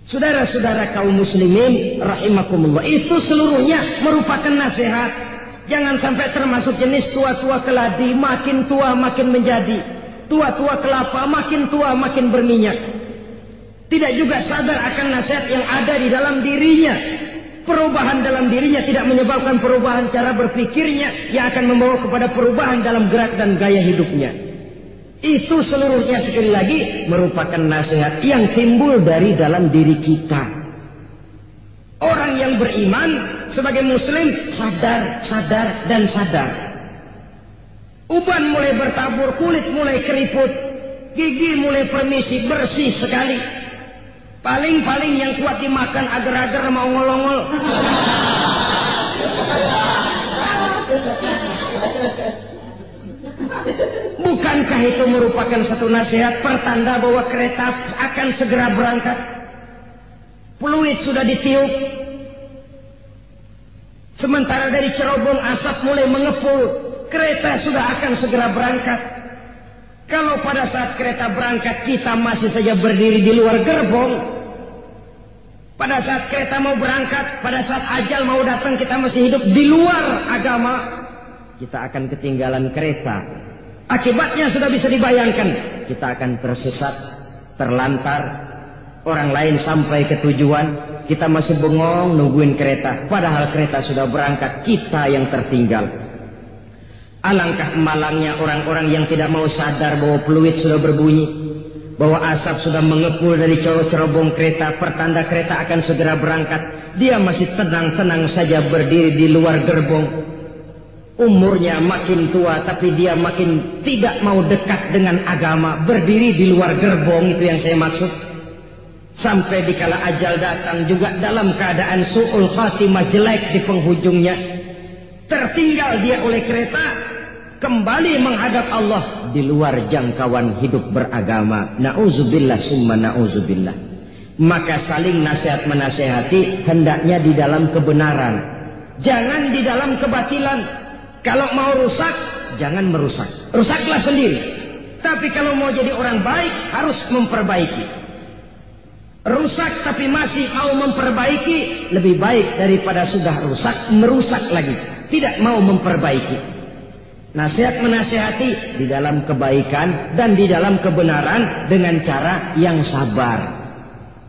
Saudara-saudara kaum muslimin rahimakumullah, itu seluruhnya merupakan nasihat. Jangan sampai termasuk jenis tua-tua keladi, makin tua makin menjadi, tua-tua kelapa makin tua makin berminyak. Tidak juga sadar akan nasihat yang ada di dalam dirinya. Perubahan dalam dirinya tidak menyebabkan perubahan cara berpikirnya yang akan membawa kepada perubahan dalam gerak dan gaya hidupnya. Itu seluruhnya sekali lagi merupakan nasihat yang timbul dari dalam diri kita. Orang yang beriman sebagai muslim sadar dan sadar. Uban mulai bertabur, kulit mulai keriput, gigi mulai permisi, bersih sekali. Paling-paling yang kuat dimakan agar-agar mau ngolong-ngol. Bukankah itu merupakan satu nasihat pertanda bahwa kereta akan segera berangkat? Peluit sudah ditiup. Sementara dari cerobong asap mulai mengepul, kereta sudah akan segera berangkat. Kalau pada saat kereta berangkat kita masih saja berdiri di luar gerbong, pada saat kereta mau berangkat, pada saat ajal mau datang kita masih hidup di luar agama, kita akan ketinggalan kereta. Akibatnya sudah bisa dibayangkan, kita akan tersesat, terlantar, orang lain sampai ke tujuan, kita masih bengong nungguin kereta, padahal kereta sudah berangkat, kita yang tertinggal. Alangkah malangnya orang-orang yang tidak mau sadar bahwa peluit sudah berbunyi, bahwa asap sudah mengepul dari cerobong kereta, pertanda kereta akan segera berangkat. Dia masih tenang-tenang saja berdiri di luar gerbong. Umurnya makin tua tapi dia makin tidak mau dekat dengan agama, berdiri di luar gerbong. Itu yang saya maksud. Sampai dikala ajal datang juga dalam keadaan su'ul khatimah, jelek di penghujungnya. Tertinggal dia oleh kereta, kembali menghadap Allah di luar jangkauan hidup beragama. Na'udzubillah summa na'udzubillah. Maka saling nasihat menasehati hendaknya di dalam kebenaran, jangan di dalam kebatilan. Kalau mau rusak, jangan merusak. Rusaklah sendiri. Tapi kalau mau jadi orang baik, harus memperbaiki. Rusak tapi masih mau memperbaiki, lebih baik daripada sudah rusak, merusak lagi. Tidak mau memperbaiki. Nasihat menasihati di dalam kebaikan dan di dalam kebenaran dengan cara yang sabar.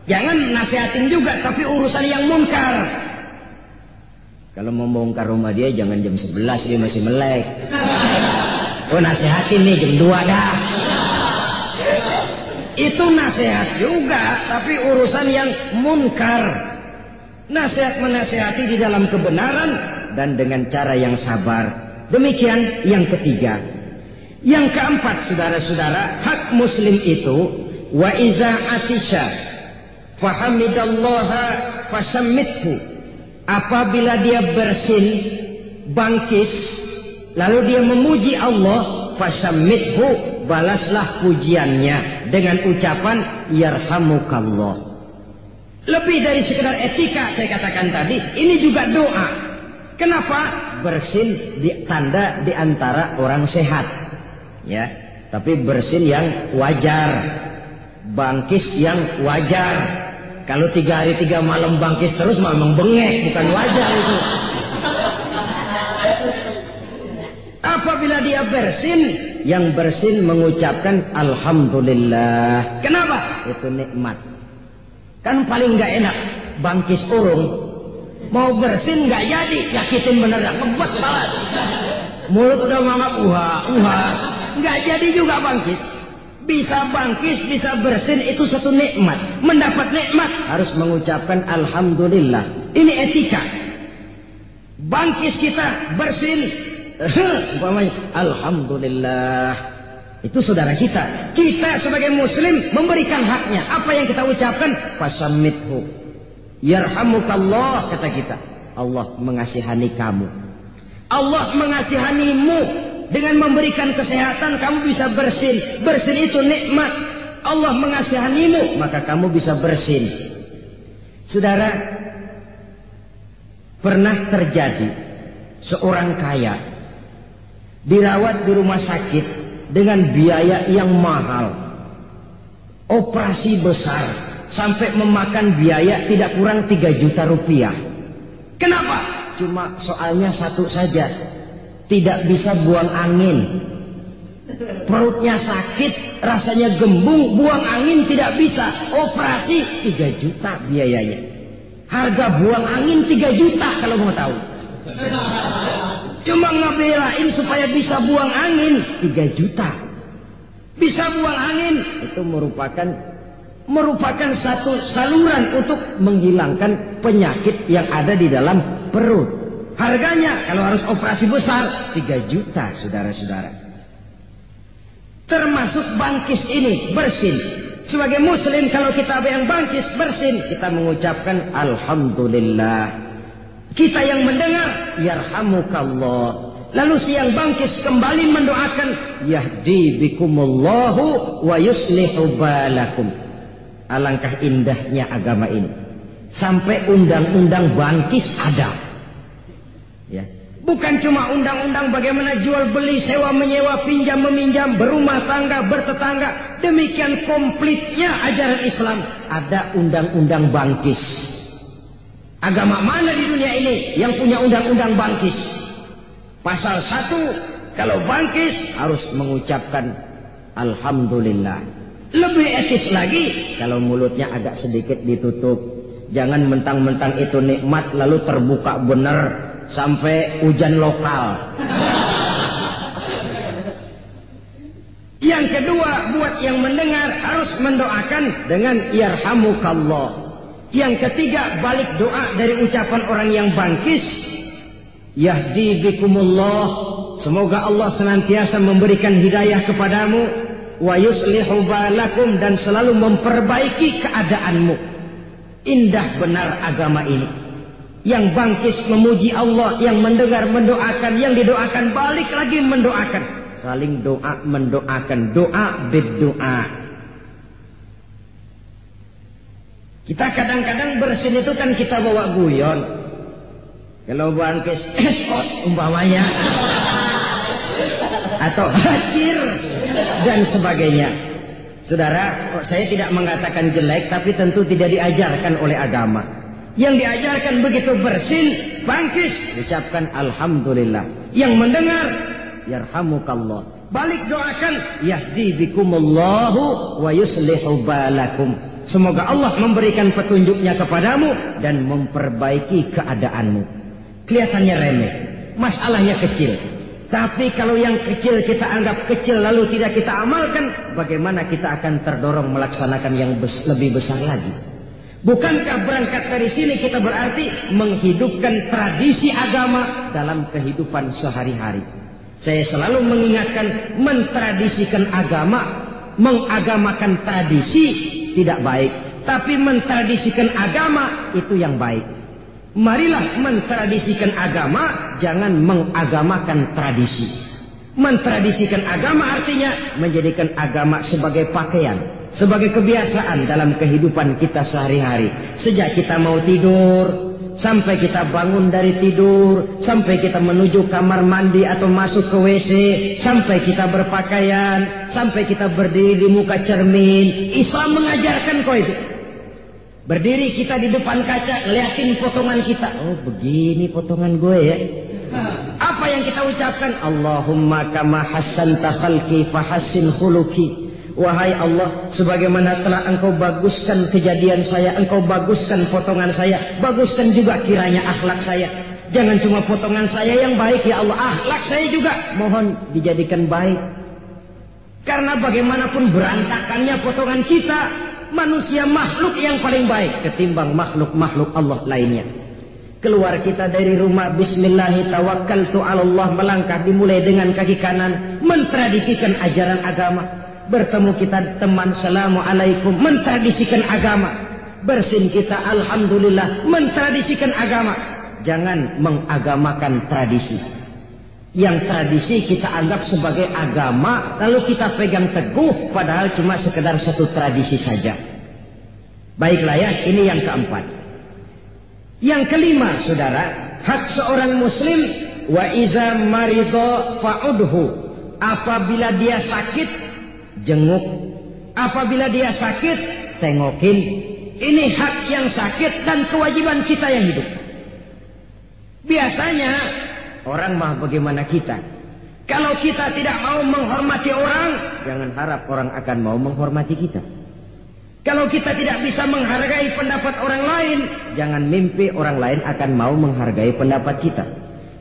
Jangan nasihatin juga, tapi urusan yang munkar. Kalau mau bongkar rumah dia jangan jam 11, dia masih melek. Oh nasihatin nih jam 2 dah. Itu nasihat juga, tapi urusan yang munkar. Nasihat menasihati di dalam kebenaran dan dengan cara yang sabar. Demikian yang ketiga. Yang keempat, saudara-saudara, hak muslim itu wa iza atisha fahamidallaha fasammithu. Apabila dia bersin, bangkis, lalu dia memuji Allah, fasammithu, balaslah pujiannya dengan ucapan yarhamukallah. Lebih dari sekedar etika saya katakan tadi, ini juga doa. Kenapa? Bersin tanda di antara orang sehat, ya. Tapi bersin yang wajar, bangkis yang wajar. Kalau 3 hari 3 malam bangkis terus memang bengek, bukan wajar itu. Apabila dia bersin, yang bersin mengucapkan alhamdulillah. Kenapa? Itu nikmat. Kan paling nggak enak bangkis urung, mau bersin nggak jadi, yakitin beneran, ngebet banget. Mulut udah mangap, nggak jadi juga bangkis. Bisa bangkis, bisa bersin, itu satu nikmat. Mendapat nikmat harus mengucapkan alhamdulillah. Ini etika. Bangkis kita bersin, umpamanya alhamdulillah. Itu saudara kita. Kita sebagai muslim memberikan haknya. Apa yang kita ucapkan? Fasammithu yarhamukallah, kata kita. Allah mengasihani kamu. Allah mengasihanimu dengan memberikan kesehatan. Kamu bisa bersin. Bersin itu nikmat. Allah mengasihanimu, maka kamu bisa bersin. Saudara, pernah terjadi seorang kaya dirawat di rumah sakit dengan biaya yang mahal, operasi besar, sampai memakan biaya tidak kurang 3 juta rupiah. Kenapa? Cuma soalnya satu saja, tidak bisa buang angin. Perutnya sakit, rasanya gembung, buang angin tidak bisa. Operasi 3 juta biayanya. Harga buang angin 3 juta kalau mau tahu. Cuma ngebelain supaya bisa buang angin 3 juta. Bisa buang angin itu merupakan satu saluran untuk menghilangkan penyakit yang ada di dalam perut. Harganya kalau harus operasi besar 3 juta, saudara-saudara. Termasuk bangkis ini, bersin. Sebagai muslim kalau kita yang bangkis bersin, kita mengucapkan alhamdulillah. Kita yang mendengar yarhamukallah. Lalu si yang bangkis kembali mendoakan yahdi bikumullahu wa yuslihu balakum. Alangkah indahnya agama ini. Sampai undang-undang bangkis ada. Ya. Bukan cuma undang-undang bagaimana jual beli, sewa menyewa, pinjam meminjam, berumah tangga, bertetangga. Demikian komplitnya ajaran Islam. Ada undang-undang bangkis. Agama mana di dunia ini yang punya undang-undang bangkis? Pasal 1, kalau bangkis harus mengucapkan alhamdulillah. Lebih etis lagi kalau mulutnya agak sedikit ditutup. Jangan mentang-mentang itu nikmat lalu terbuka benar sampai hujan lokal. Yang kedua, buat yang mendengar harus mendoakan dengan yarhamukallah. Yang ketiga, balik doa dari ucapan orang yang bangkis, yahdi bikumullah, semoga Allah senantiasa memberikan hidayah kepadamu, wa yuslihu balakum, dan selalu memperbaiki keadaanmu. Indah benar agama ini. Yang bangkis memuji Allah, yang mendengar mendoakan, yang didoakan balik lagi mendoakan. Saling doa mendoakan, doa bid-doa. Kita kadang-kadang bersin itu kan kita bawa guyon. Kalau bangkis umpamanya atau hacir dan sebagainya. Saudara, saya tidak mengatakan jelek, tapi tentu tidak diajarkan oleh agama. Yang diajarkan begitu bersin, bangkis, ucapkan alhamdulillah. Yang mendengar, yarhamukallah. Balik doakan, yahdi bikumullahu wa yuslihu balakum. Semoga Allah memberikan petunjuknya kepadamu dan memperbaiki keadaanmu. Kelihatannya remeh, masalahnya kecil. Tapi kalau yang kecil kita anggap kecil lalu tidak kita amalkan, bagaimana kita akan terdorong melaksanakan yang lebih besar lagi? Bukankah berangkat dari sini kita berarti menghidupkan tradisi agama dalam kehidupan sehari-hari? Saya selalu mengingatkan, mentradisikan agama, mengagamakan tradisi tidak baik, tapi mentradisikan agama itu yang baik. Marilah mentradisikan agama, jangan mengagamakan tradisi. Mentradisikan agama artinya menjadikan agama sebagai pakaian, sebagai kebiasaan dalam kehidupan kita sehari-hari. Sejak kita mau tidur, sampai kita bangun dari tidur, sampai kita menuju kamar mandi atau masuk ke WC, sampai kita berpakaian, sampai kita berdiri di muka cermin. Islam mengajarkan kok itu. Berdiri kita di depan kaca, liatin potongan kita. Oh, begini potongan gue ya. Apa yang kita ucapkan? Allahumma kama hassanta khalqi fahassin khuluqi. Wahai Allah, sebagaimana telah engkau baguskan kejadian saya, engkau baguskan potongan saya, baguskan juga kiranya akhlak saya. Jangan cuma potongan saya yang baik ya Allah, akhlak saya juga mohon dijadikan baik. Karena bagaimanapun berantakannya potongan kita, manusia makhluk yang paling baik ketimbang makhluk-makhluk Allah lainnya. Keluar kita dari rumah, bismillahi tawakkaltu 'alallah, melangkah dimulai dengan kaki kanan, mentradisikan ajaran agama. Bertemu kita teman, assalamualaikum, mentradisikan agama. Bersin kita, alhamdulillah, mentradisikan agama. Jangan mengagamakan tradisi. Yang tradisi kita anggap sebagai agama, lalu kita pegang teguh, padahal cuma sekedar satu tradisi saja. Baiklah ya, ini yang keempat. Yang kelima, saudara, hak seorang muslim, wa iza maridho fa'udhu, apabila dia sakit, jenguk. Apabila dia sakit, tengokin. Ini hak yang sakit dan kewajiban kita yang hidup. Biasanya orang mah bagaimana kita? Kalau kita tidak mau menghormati orang, jangan harap orang akan mau menghormati kita. Kalau kita tidak bisa menghargai pendapat orang lain, jangan mimpi orang lain akan mau menghargai pendapat kita.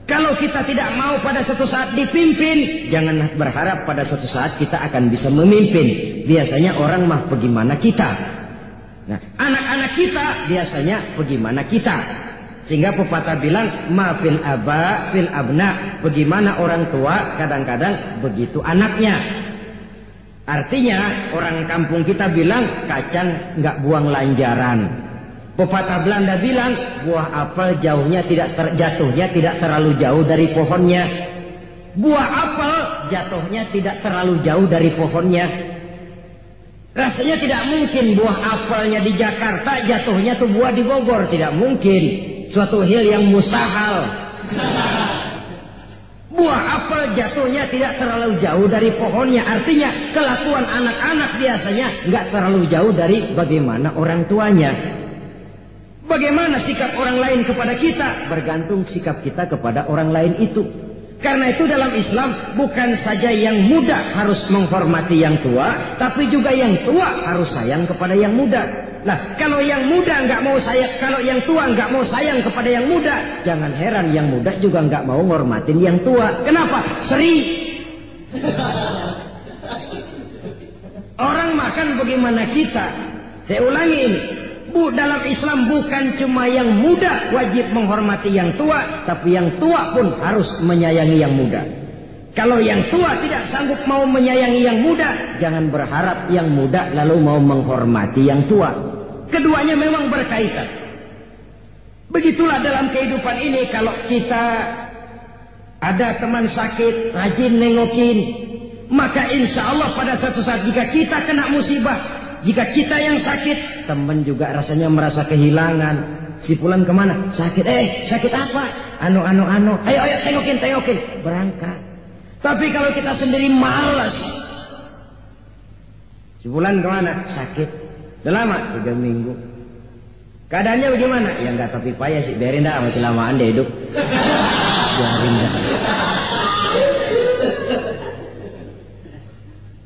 Kalau kita tidak mau pada suatu saat dipimpin, jangan berharap pada suatu saat kita akan bisa memimpin. Biasanya orang mah bagaimana kita? Nah, anak-anak kita biasanya bagaimana kita? Sehingga pepatah bilang, ma fil aba fil abna. Bagaimana orang tua, kadang-kadang begitu anaknya. Artinya orang kampung kita bilang, kacang nggak buang lanjaran. Pepatah Belanda bilang, buah apel jatuhnya tidak terlalu jauh dari pohonnya. Buah apel jatuhnya tidak terlalu jauh dari pohonnya. Rasanya tidak mungkin buah apelnya di Jakarta, jatuhnya tuh buah di Bogor. Tidak mungkin. Suatu hal yang mustahil. Buah apel jatuhnya tidak terlalu jauh dari pohonnya. Artinya kelakuan anak-anak biasanya nggak terlalu jauh dari bagaimana orang tuanya. Bagaimana sikap orang lain kepada kita, bergantung sikap kita kepada orang lain itu. Karena itu dalam Islam bukan saja yang muda harus menghormati yang tua, tapi juga yang tua harus sayang kepada yang muda. Nah, kalau yang muda nggak mau sayang, kalau yang tua nggak mau sayang kepada yang muda, jangan heran yang muda juga nggak mau ngormatin yang tua. Kenapa? Seri. Orang makan bagaimana kita? Saya ulangi ini. Dalam Islam bukan cuma yang muda wajib menghormati yang tua, tapi yang tua pun harus menyayangi yang muda. Kalau yang tua tidak sanggup mau menyayangi yang muda, jangan berharap yang muda lalu mau menghormati yang tua. Keduanya memang berkaitan. Begitulah dalam kehidupan ini, kalau kita ada teman sakit, rajin nengokin, maka insya Allah pada suatu saat jika kita kena musibah, jika kita yang sakit, teman juga rasanya merasa kehilangan. Si fulan kemana? Sakit. Sakit apa? Ayo tengokin. Berangkat. Tapi kalau kita sendiri malas, si fulan kemana? Sakit. Udah lama? 3 minggu. Keadaannya bagaimana? Ya enggak, tapi payah sih. Biarin dah, masih lamaan dia hidup. Biarin dah.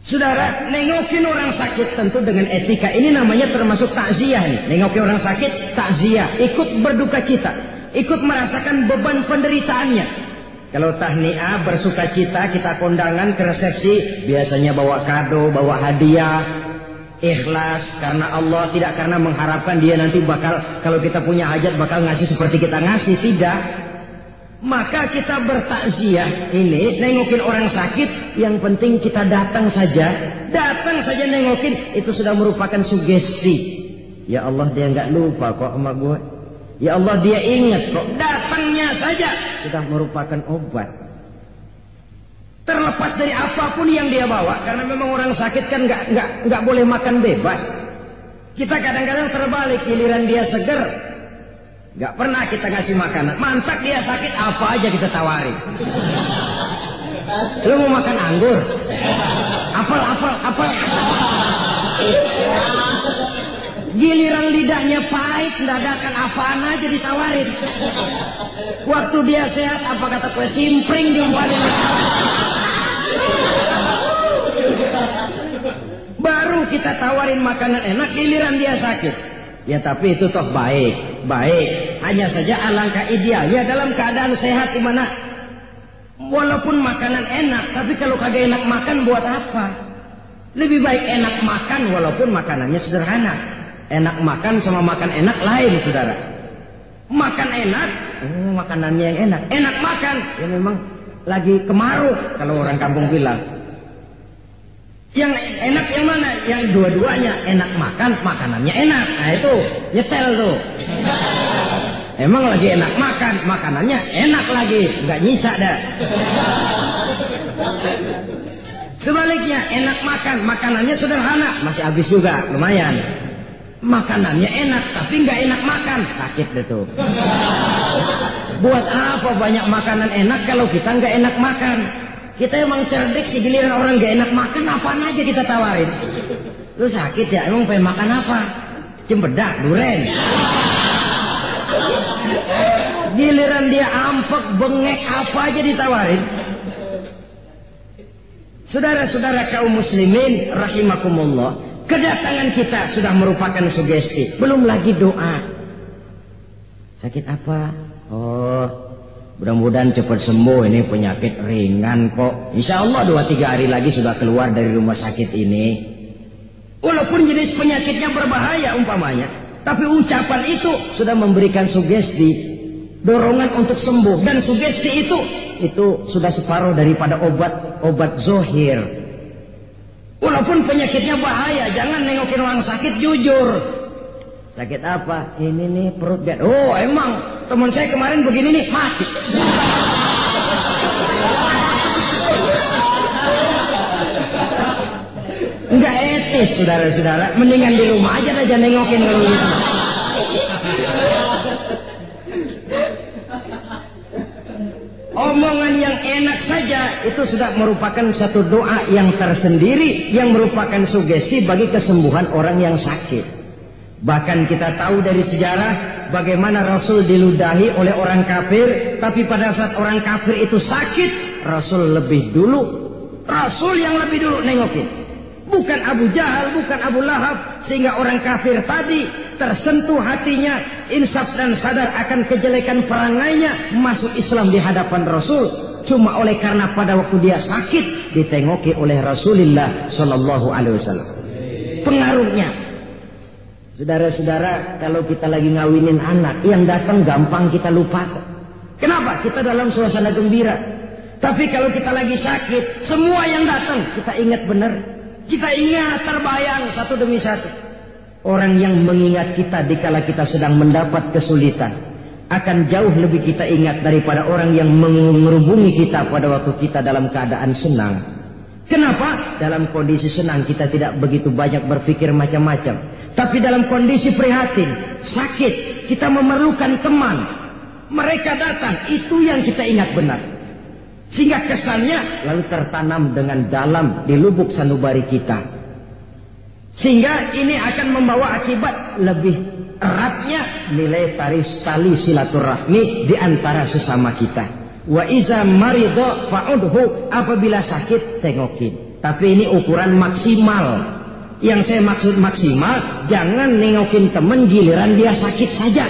Saudara, nengokin orang sakit tentu dengan etika. Ini namanya termasuk takziah nih. Nengokin orang sakit, takziah. Ikut berduka cita. Ikut merasakan beban penderitaannya. Kalau tahniah, bersuka cita, kita kondangan ke resepsi, biasanya bawa kado, bawa hadiah. Ikhlas karena Allah, tidak karena mengharapkan dia nanti bakal, kalau kita punya hajat bakal ngasih seperti kita ngasih. Tidak. Maka kita bertakziah ini, nengokin orang sakit, yang penting kita datang saja nengokin, itu sudah merupakan sugesti. Ya Allah, dia nggak lupa kok sama gue. Ya Allah, dia ingat kok. Datangnya saja sudah merupakan obat. Terlepas dari apapun yang dia bawa, karena memang orang sakit kan nggak boleh makan bebas. Kita kadang-kadang terbalik, giliran dia seger, gak pernah kita ngasih makanan. Mantak dia sakit, apa aja kita tawarin. Lu mau makan anggur? Apel. Giliran lidahnya pahit, dadakan apaan aja ditawarin. Waktu dia sehat, apa kata kue simpring diumpanin. Baru kita tawarin makanan enak, giliran dia sakit. Ya tapi itu toh baik. Hanya saja alangkah idealnya dalam keadaan sehat, di mana walaupun makanan enak, tapi kalau kagak enak makan buat apa? Lebih baik enak makan walaupun makanannya sederhana. Enak makan sama makan enak lain, saudara. Makan enak, makanannya yang enak. Enak makan, ya memang lagi kemaruk kalau orang kampung bilang. Yang enak yang mana? Yang dua-duanya enak makan, makanannya enak. Nah itu nyetel tuh. Emang lagi enak makan, makanannya enak lagi, nggak nyisa dah. Sebaliknya enak makan, makanannya sederhana, masih habis juga, lumayan. Makanannya enak, tapi nggak enak makan, sakit deh tuh. Buat apa banyak makanan enak kalau kita nggak enak makan? Kita emang cerdik sih, giliran orang nggak enak makan, apaan aja kita tawarin. Lu sakit ya, emang pengen makan apa? Cempedak, duren. Giliran dia ampek, bengek, apa aja ditawarin. Saudara-saudara kaum muslimin rahimakumullah, kedatangan kita sudah merupakan sugesti. Belum lagi doa. Sakit apa? Oh, mudah-mudahan cepat sembuh, ini penyakit ringan kok. Insya Allah 2-3 hari lagi sudah keluar dari rumah sakit ini. Walaupun jenis penyakitnya berbahaya umpamanya, tapi ucapan itu sudah memberikan sugesti, dorongan untuk sembuh. Dan sugesti itu sudah separuh daripada obat zohir. Walaupun penyakitnya bahaya, jangan nengokin orang sakit, jujur. Sakit apa? Ini nih perut biar. Oh emang teman saya kemarin begini nih, mati. Enggak etis saudara-saudara. Mendingan di rumah aja nengokin kalau gitu. Omongan yang enak saja itu sudah merupakan satu doa yang tersendiri, yang merupakan sugesti bagi kesembuhan orang yang sakit. Bahkan kita tahu dari sejarah bagaimana Rasul diludahi oleh orang kafir, tapi pada saat orang kafir itu sakit, Rasul lebih dulu, Rasul yang lebih dulu nengokin. Bukan Abu Jahal, bukan Abu Lahab, sehingga orang kafir tadi tersentuh hatinya, insaf dan sadar akan kejelekan perangainya, masuk Islam di hadapan Rasul. Cuma oleh karena pada waktu dia sakit ditengoki oleh Rasulullah Shallallahu Alaihi Wasallam. Pengaruhnya, saudara-saudara, kalau kita lagi ngawinin anak, yang datang gampang kita lupa. Kenapa? Kita dalam suasana gembira. Tapi kalau kita lagi sakit, semua yang datang kita ingat benar. Kita ingat terbayang satu demi satu. Orang yang mengingat kita dikala kita sedang mendapat kesulitan akan jauh lebih kita ingat daripada orang yang menghubungi kita pada waktu kita dalam keadaan senang. Kenapa? Dalam kondisi senang kita tidak begitu banyak berpikir macam-macam. Tapi dalam kondisi prihatin, sakit, kita memerlukan teman. Mereka datang, itu yang kita ingat benar. Sehingga kesannya lalu tertanam dengan dalam di lubuk sanubari kita. Sehingga ini akan membawa akibat lebih eratnya nilai tali silaturahmi di antara sesama kita. Wa iza maridho fa'udhu, apabila sakit tengokin. Tapi ini ukuran maksimal. Yang saya maksud maksimal, jangan nengokin temen giliran dia sakit saja.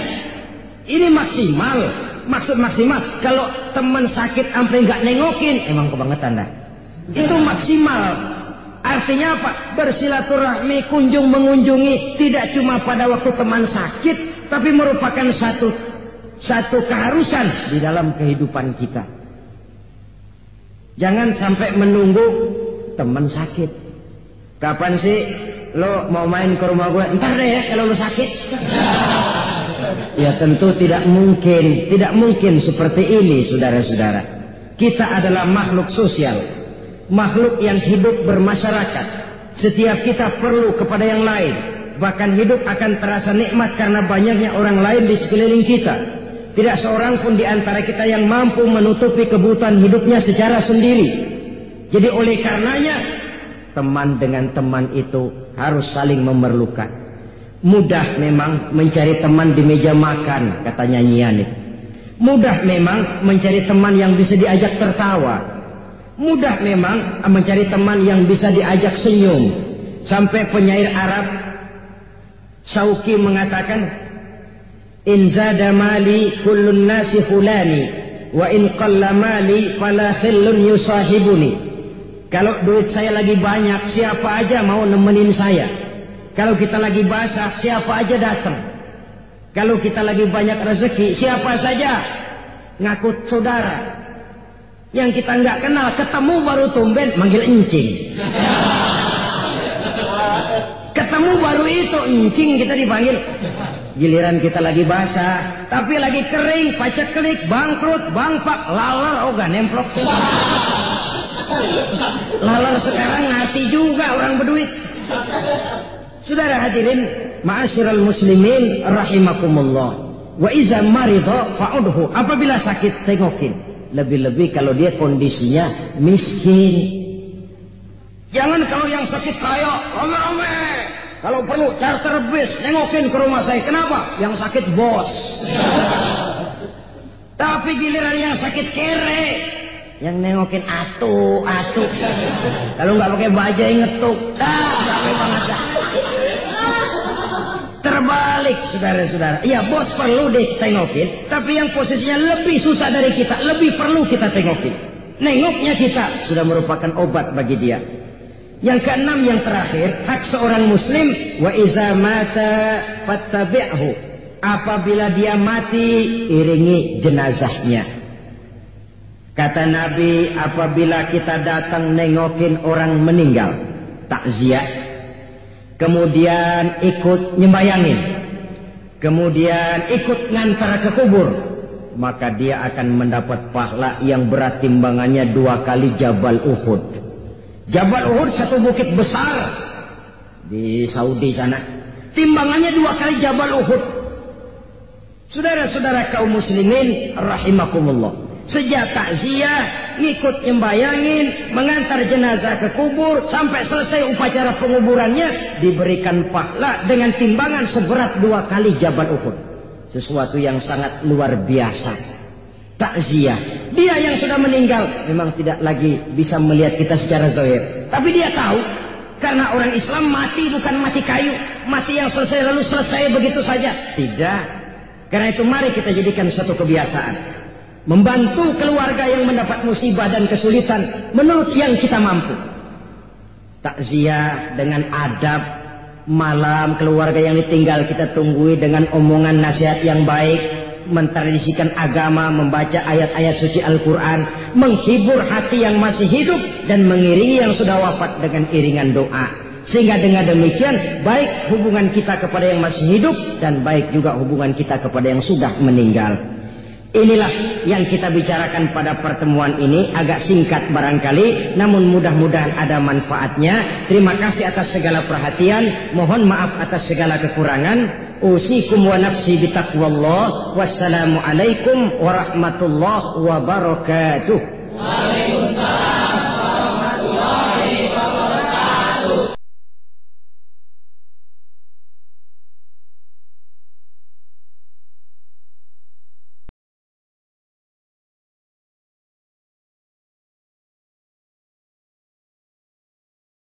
Ini maksimal. Maksud maksimal, kalau teman sakit sampai nggak nengokin, emang kebangetan dah. Itu maksimal. Artinya apa? Bersilaturahmi, kunjung mengunjungi, tidak cuma pada waktu teman sakit, tapi merupakan satu keharusan di dalam kehidupan kita. Jangan sampai menunggu teman sakit. Kapan sih lo mau main ke rumah gue? Ntar deh ya kalau lo sakit. Ya tentu tidak mungkin seperti ini saudara-saudara. Kita adalah makhluk sosial, makhluk yang hidup bermasyarakat. Setiap kita perlu kepada yang lain. Bahkan hidup akan terasa nikmat karena banyaknya orang lain di sekeliling kita. Tidak seorang pun di antara kita yang mampu menutupi kebutuhan hidupnya secara sendiri. Jadi oleh karenanya teman dengan teman itu harus saling memerlukan. Mudah memang mencari teman di meja makan, kata nyanyian itu. Mudah memang mencari teman yang bisa diajak tertawa. Mudah memang mencari teman yang bisa diajak senyum. Sampai penyair Arab Syauqi mengatakan, in zada mali kullun nasi fulani, wa in qalla mali fala khillun yusahibuni. Kalau duit saya lagi banyak, siapa aja mau nemenin saya. Kalau kita lagi basah, siapa aja datang. Kalau kita lagi banyak rezeki, siapa saja ngaku saudara. Yang kita nggak kenal, ketemu baru tumben manggil encing. Ketemu baru itu encing kita dipanggil. Giliran kita lagi basah, tapi lagi kering, paceklik, bangkrut, bangpak, lalar, gak nemplok. Lalar sekarang ngati juga orang berduit. Saudara hadirin, ma'asyiral muslimin rahimakumullah. Wa iza maridha fa'udhu. Apabila sakit tengokin. Lebih-lebih kalau dia kondisinya miskin. Jangan kalau yang sakit kaya, rame-rame. Kalau perlu charter bis, nengokin ke rumah saya. Kenapa? Yang sakit bos. Tapi giliran yang sakit kere, yang nengokin atu. Kalau nggak pakai bajai ngetuk, capek banget dah. Terbalik, saudara-saudara. Ya, bos perlu ditengokin, tapi yang posisinya lebih susah dari kita, lebih perlu kita tengokin. Nengoknya kita sudah merupakan obat bagi dia. Yang keenam, yang terakhir, hak seorang muslim, wa iza mata fattabi'hu. Apabila dia mati, iringi jenazahnya. Kata Nabi, apabila kita datang nengokin orang meninggal, takziah, kemudian ikut nyembayangin, kemudian ikut ngantar ke kubur, maka dia akan mendapat pahala yang berat timbangannya 2 kali Jabal Uhud. Jabal Uhud satu bukit besar di Saudi sana, timbangannya 2 kali Jabal Uhud. Saudara-saudara kaum muslimin rahimakumullah, sejak takziah, ngikut nyembayangin, mengantar jenazah ke kubur, sampai selesai upacara penguburannya, diberikan pahala dengan timbangan seberat 2 kali Jabal Uhud. Sesuatu yang sangat luar biasa. Takziah, dia yang sudah meninggal memang tidak lagi bisa melihat kita secara zahir, tapi dia tahu, karena orang Islam mati bukan mati kayu, mati yang selesai lalu selesai begitu saja. Tidak. Karena itu mari kita jadikan satu kebiasaan, membantu keluarga yang mendapat musibah dan kesulitan menurut yang kita mampu. Takziah dengan adab, malam keluarga yang ditinggal kita tunggui dengan omongan nasihat yang baik, mentradisikan agama, membaca ayat-ayat suci Al-Quran, menghibur hati yang masih hidup, dan mengiringi yang sudah wafat dengan iringan doa. Sehingga dengan demikian baik hubungan kita kepada yang masih hidup, dan baik juga hubungan kita kepada yang sudah meninggal. Inilah yang kita bicarakan pada pertemuan ini, agak singkat barangkali, namun mudah-mudahan ada manfaatnya. Terima kasih atas segala perhatian, mohon maaf atas segala kekurangan. Usikum wa nafsi bitaqwallah. Wassalamualaikum warahmatullahi wabarakatuh.